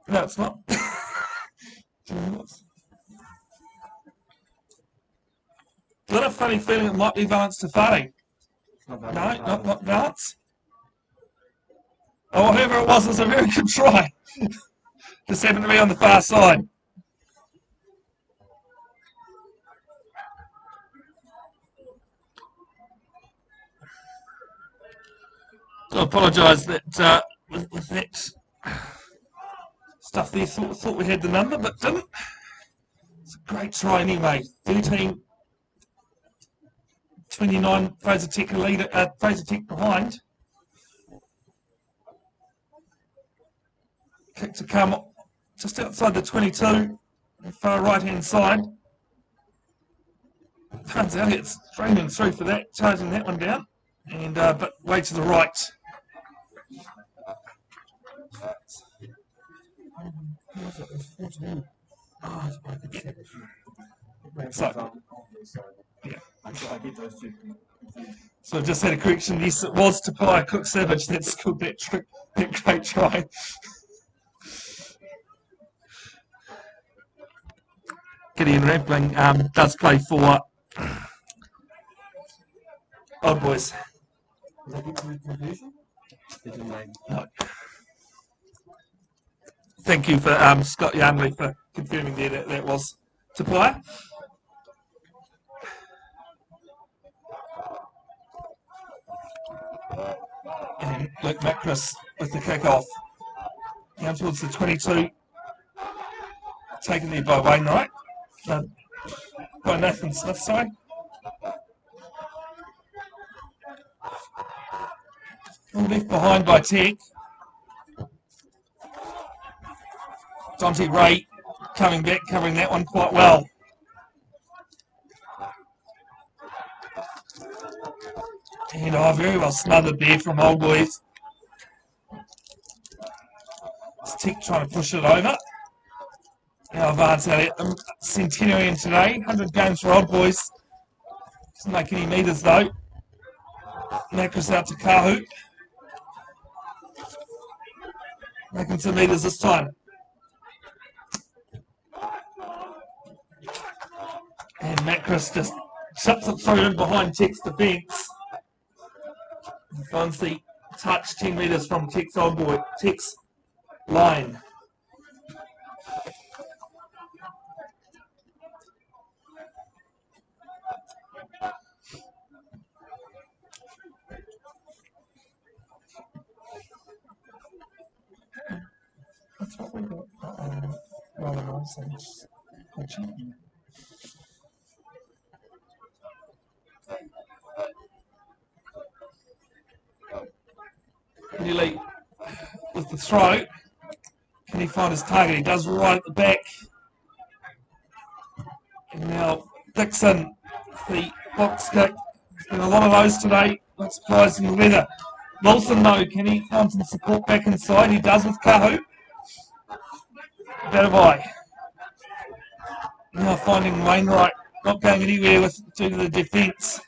No, it's not. Got a funny feeling it might be Vance Tafari. No, not Vance. Oh, whoever it was a very good try. Just happened to be on the far side. I apologise that with that stuff there, thought we had the number, but didn't. It's a great try anyway. 13-29, Fraser Tech leader, Fraser Tech behind. Kick to come just outside the 22, far right-hand side. Turns out it's streaming through for that, charging that one down, and but way to the right. So I've just had a correction. Yes, it was Tapia Cook Savage that scored that great try. Gideon Rampling does play for Old Boys. No. Thank you for Scott Yarnley for confirming there that was Tapia. And Luke Macris with the kick-off. Down towards the 22. Taken there by Wainwright. By Nathan Smith, sorry. Left behind by Tech. Dante Ray coming back, covering that one quite well. And very well smothered there from Old Boys. It's Tech trying to push it over. Now advance out at the centenarian today. 100 games for Old Boys. Doesn't make any metres though. Macros out to Kahu. Making some metres this time. And Macros just chucks it through in behind Tech's defence. And finds the touch 10 metres from Tech's Old Boy. Tech's line. That's what we got. Rather nice and coaching. Nearly with the throw. Can he find his target? He does right at the back. And now Dixon, the box kick. There's been a lot of those today. Not surprising the weather. Wilson though, can he find some support back inside? He does with Kahu. Better by. Now finding Wainwright, not going anywhere with due to the defence.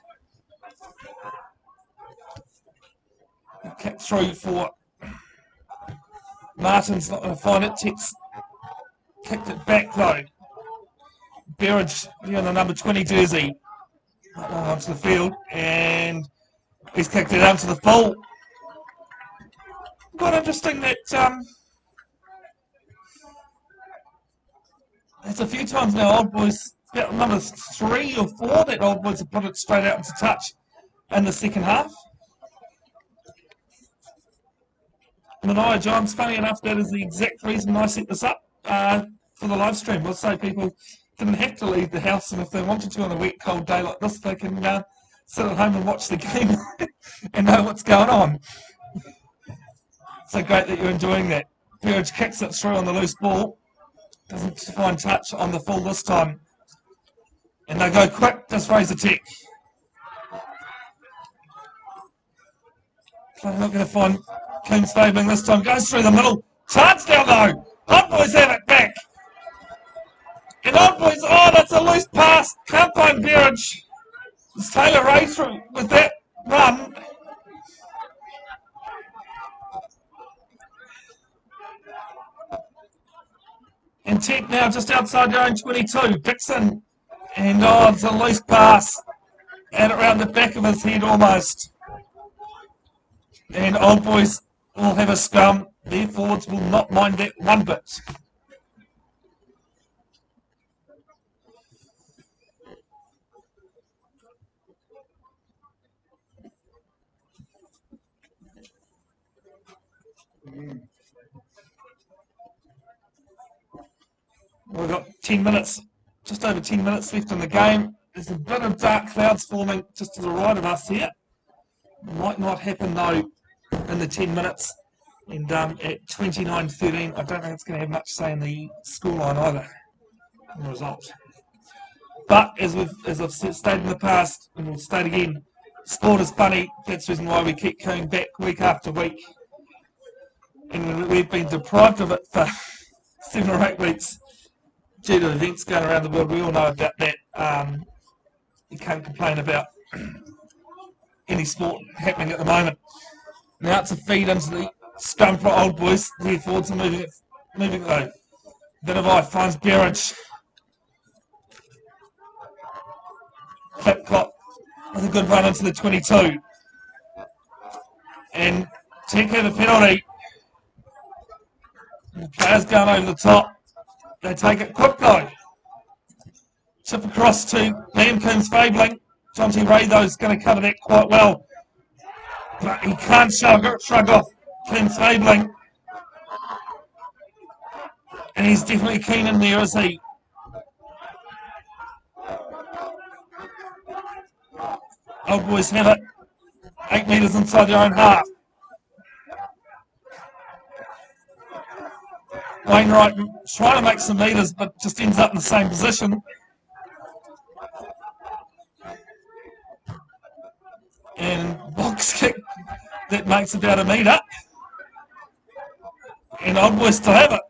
Kick through for Martin's not going to find it. Tex kicked it back though. Berridge here on the number 20 jersey. Onto the field and he's kicked it out to the full. Quite interesting that it's a few times now Old Boys, about number 3 or 4 that Old Boys have put it straight out into touch in the second half. Mania Johns, funny enough, that is the exact reason I set this up for the live stream. Was so people didn't have to leave the house, and if they wanted to on a wet, cold day like this, they can sit at home and watch the game and know what's going on. So great that you're enjoying that. Berridge kicks it through on the loose ball. Doesn't find touch on the full this time. And they go quick, does Fraser Tech. They're not going to find Coombs Fabling this time. Goes through the middle. Chance down though. Old Boys have it back. And Old Boys, oh, that's a loose pass. Can't find Berridge. It's Taylor Ray through with that run. And Tech now just outside their own 22. Dixon. And oh, it's a loose pass. And around the back of his head almost. And Old Boys will have a scrum. Their forwards will not mind that one bit. We've got 10 minutes, just over 10 minutes left in the game. There's a bit of dark clouds forming just to the right of us here. Might not happen though in the 10 minutes. And at 29-13, I don't think it's going to have much say in the scoreline either, in the result. But as I've stated in the past, and we'll state again, sport is funny. That's the reason why we keep coming back week after week. And we've been deprived of it for 7 or 8 weeks due to events going around the world. We all know about that. You can't complain about any sport happening at the moment. Now it's a feed into the scrum for Old Boys. The forwards are moving it though. Vinavai finds Berridge. Flipclop with a good run into the 22. And Tech have a penalty. The players going over the top. They take it quick though. Chip across to Liam Coombs Fabling. John T. Ray though is going to cover that quite well. But he can't shrug off Coombs Fabling. And he's definitely keen in there, is he? Old Boys have it. 8 metres inside their own half. Wainwright trying to make some metres, but just ends up in the same position. And box kick that makes about a metre. And Old Boys to have it.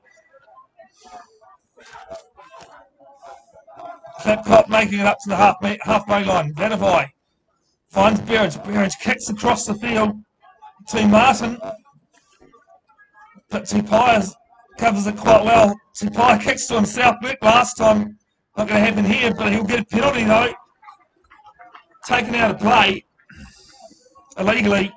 Clapcott making it up to the halfway line. Vanavai finds Berridge. Berridge kicks across the field to Martin. But Tupai covers it quite well. Tupai kicks to himself back last time. Not going to happen here, but he'll get a penalty though. Taken out of play illegally.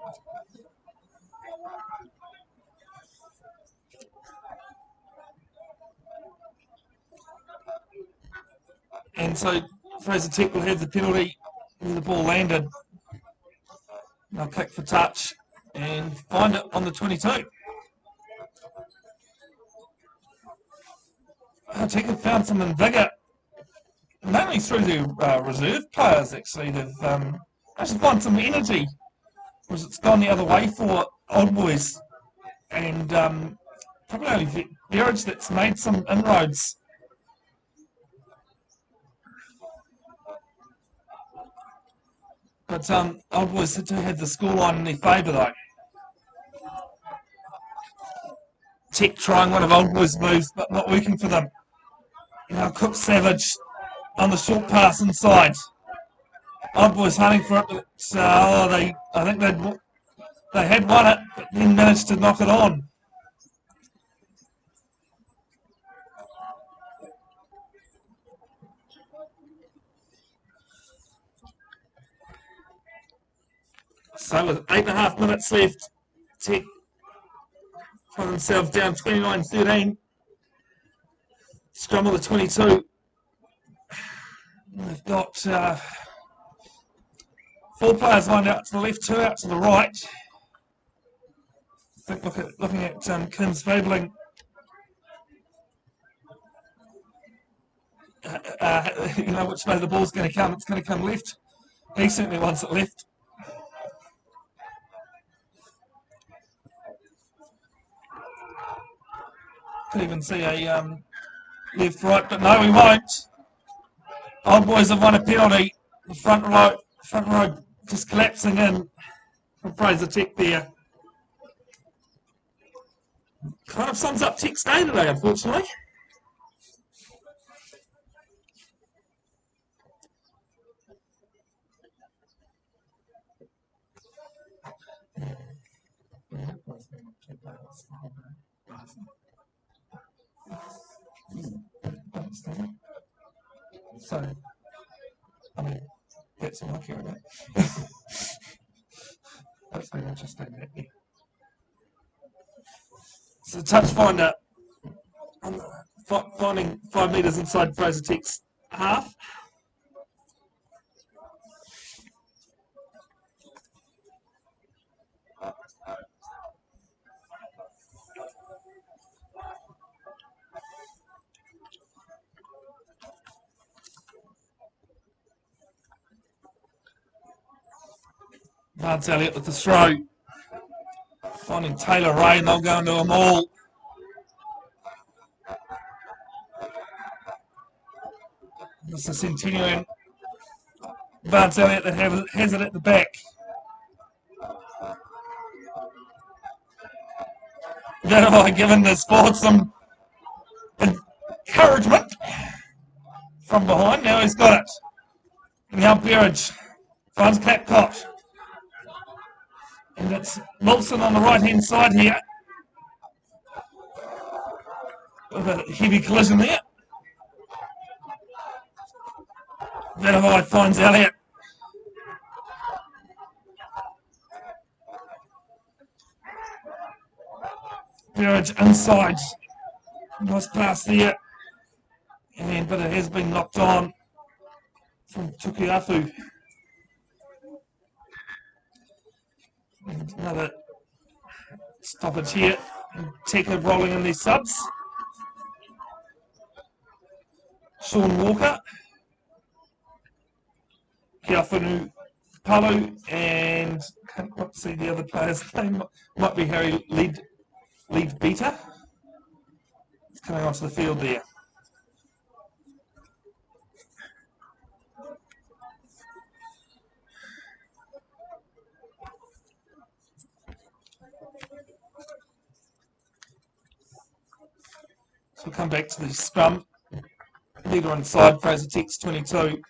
And so Fraser Tech will have the penalty when the ball landed. They'll kick for touch and find it on the 22. Tech have found some vigour, mainly through their reserve players actually. They've actually found some energy, whereas it's gone the other way for Old Boys. And probably only Berridge that's made some inroads. But Old Boys do have the scoreline in their favour though. Tech trying one of Old Boys' moves, but not working for them. Now Cook Savage on the short pass inside. Old Boys hunting for it, but I think they had won it, but then managed to knock it on. So with 8.5 minutes left, Tech find themselves down 29-13. Scrum of the 22. They've got 4 players lined out to the left, 2 out to the right. I think looking at Kim's Fabling. You know which way the ball's going to come. It's going to come left. He certainly wants it left. Could even see a left right, but no, we won't. Old Boys have won a penalty. The front row just collapsing in from Fraser Tech there. Kind of sums up Tech's day today, unfortunately. So, I mean, that's all I care about. That's been interesting, that, yeah. So, touch finder, finding 5 metres inside Fraser Tech's half. Vance Elliott with the throw. Finding Taylor Ray, and they'll go into them all. This is Centennial. Vance Elliott that has it at the back. Thereby giving the sport some encouragement from behind. Now he's got it. Now Berridge finds Clapcott. And it's Wilson on the right-hand side here. With a heavy collision there. Vanavai finds Elliott. Berridge inside. Nice pass there. But it has been knocked on from Tukiafu. And another stoppage here. Teka rolling in these subs. Sean Walker. Kiafunu Palu, and can't quite see the other player's name. Might be Harry Lead Beta. It's coming onto the field there. So we'll come back to the scrum. Metre inside, Fraser takes 22.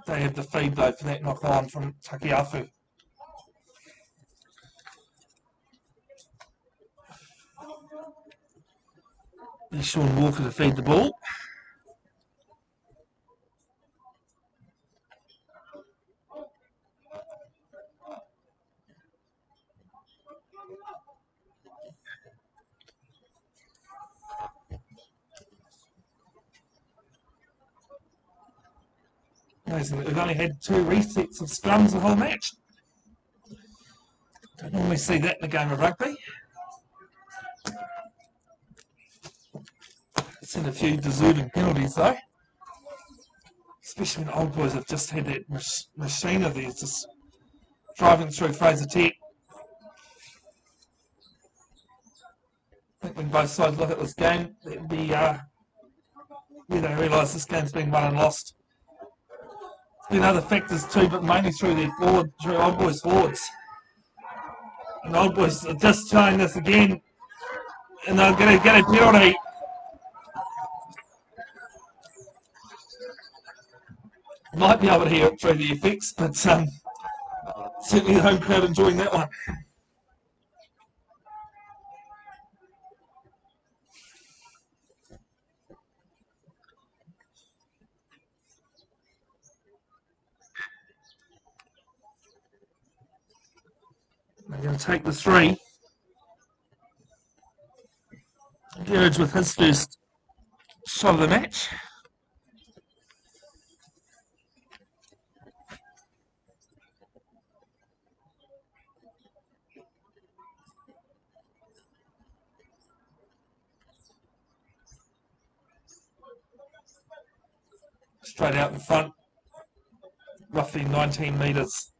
They have the feed though for that knock on from Takiafu. There's Sean Walker to feed the ball. Amazing that we've only had 2 resets of scrums the whole match. Don't normally see that in a game of rugby. Seen a few deserving penalties though. Especially when Old Boys have just had that machine of theirs just driving through Fraser Tech. I think when both sides look at this game, it'd be they realise this game's been won and lost. There's been other factors too, but mainly through Old Boys forwards. And Old Boys are just showing this again, and they're going to get a penalty. Might be able to hear it through the effects, but certainly the home crowd enjoying that one. They're going to take the 3. Garage with his first shot of the match. Straight out in front, roughly 19 metres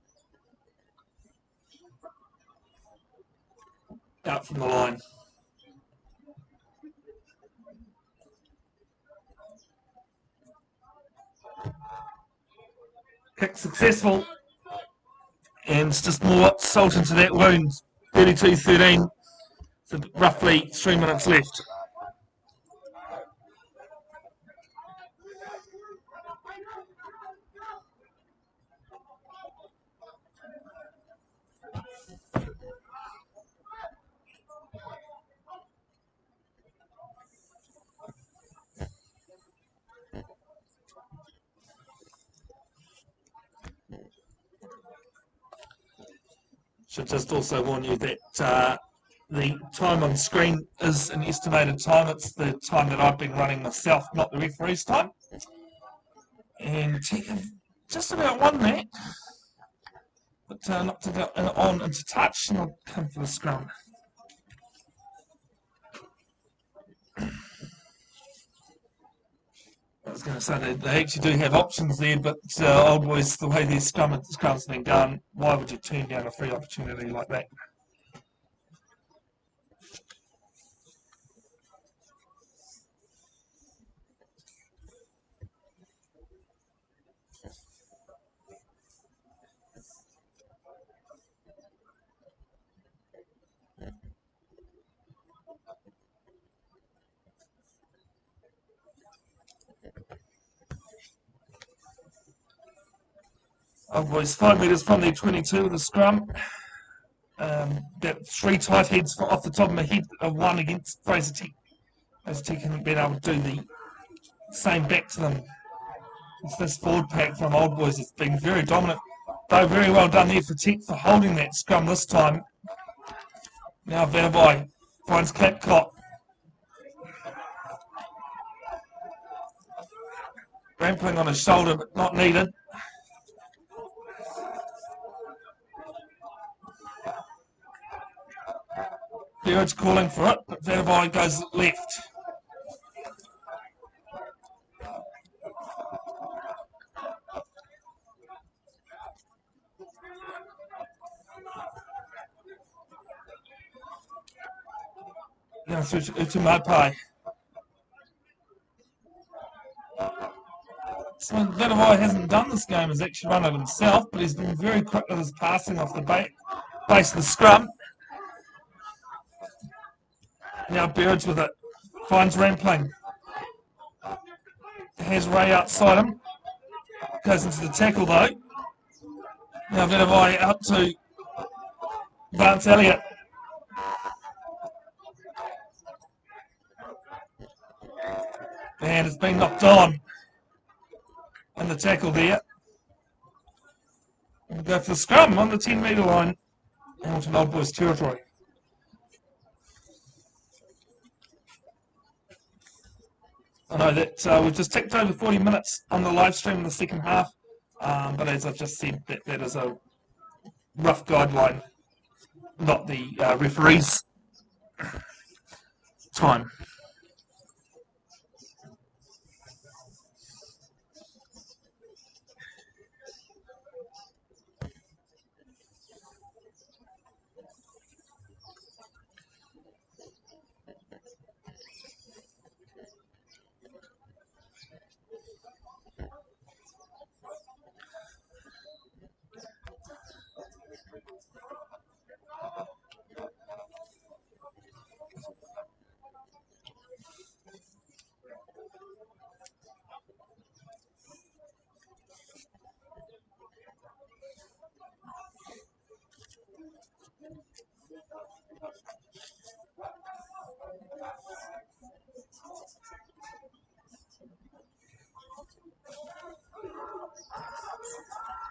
out from the line. Kick successful, and it's just more salt into that wound. 32-13, so roughly 3 minutes left. Should just also warn you that the time on screen is an estimated time. It's the time that I've been running myself, not the referee's time. And Tech have just about won that, but not to go on into touch, and I'll come for the scrum. I was going to say they actually do have options there, but Old Boys, the way their scrum's been going, why would you turn down a free opportunity like that? Old Boys 5 metres from their 22 with the scrum. That 3 tight heads off the top of my head of 1 against Fraser Tech. Fraser Tech haven't been able to do the same back to them. It's this forward pack from Old Boys has been very dominant. Though very well done there for Tech for holding that scrum this time. Now Vanderby finds Clapcott. Rampling on his shoulder, but not needed. Beard's calling for it, but Vanderby goes left. Going through to Utumapai. So Vanderby hasn't done this game, he's actually run it himself, but he's been very quick with his passing off the base of the scrum. Now Burridge with it. Finds Rampling. Has Ray outside him. Goes into the tackle though. Now Venavai up to Vance Elliott. And it's been knocked on in the tackle there. We'll go for the scrum on the 10-metre line. Hamilton Old Boys territory. I know that we've just ticked over 40 minutes on the live stream in the second half, but as I've just said, that is a rough guideline, not the referee's time.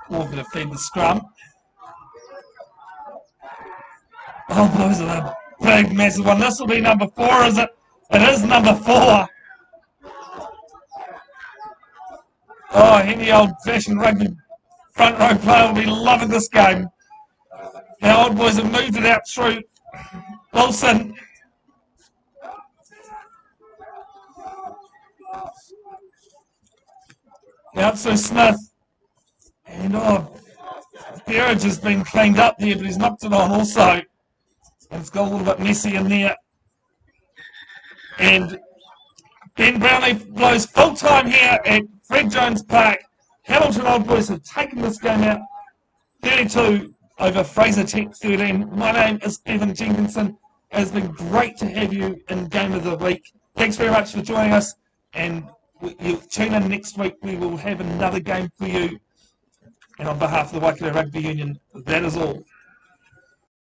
Walker to feed the scrum. Oh, boys, a big, massive one. This will be number 4, is it? It is number 4. Oh, any old-fashioned rugby front row player will be loving this game. Now, Old Boys have moved it out through Wilson. Out through Smith. And Burridge has been cleaned up there, but he's knocked it on also. And it's got a little bit messy in there. And Ben Brownlee blows full time here at Fred Jones Park. Hamilton Old Boys have taken this game out 32 over Fraser Tech 13. My name is Bevin Jenkinson. It has been great to have you in Game of the Week. Thanks very much for joining us. And you tune in next week. We will have another game for you. And on behalf of the Waikato Rugby Union, that is all.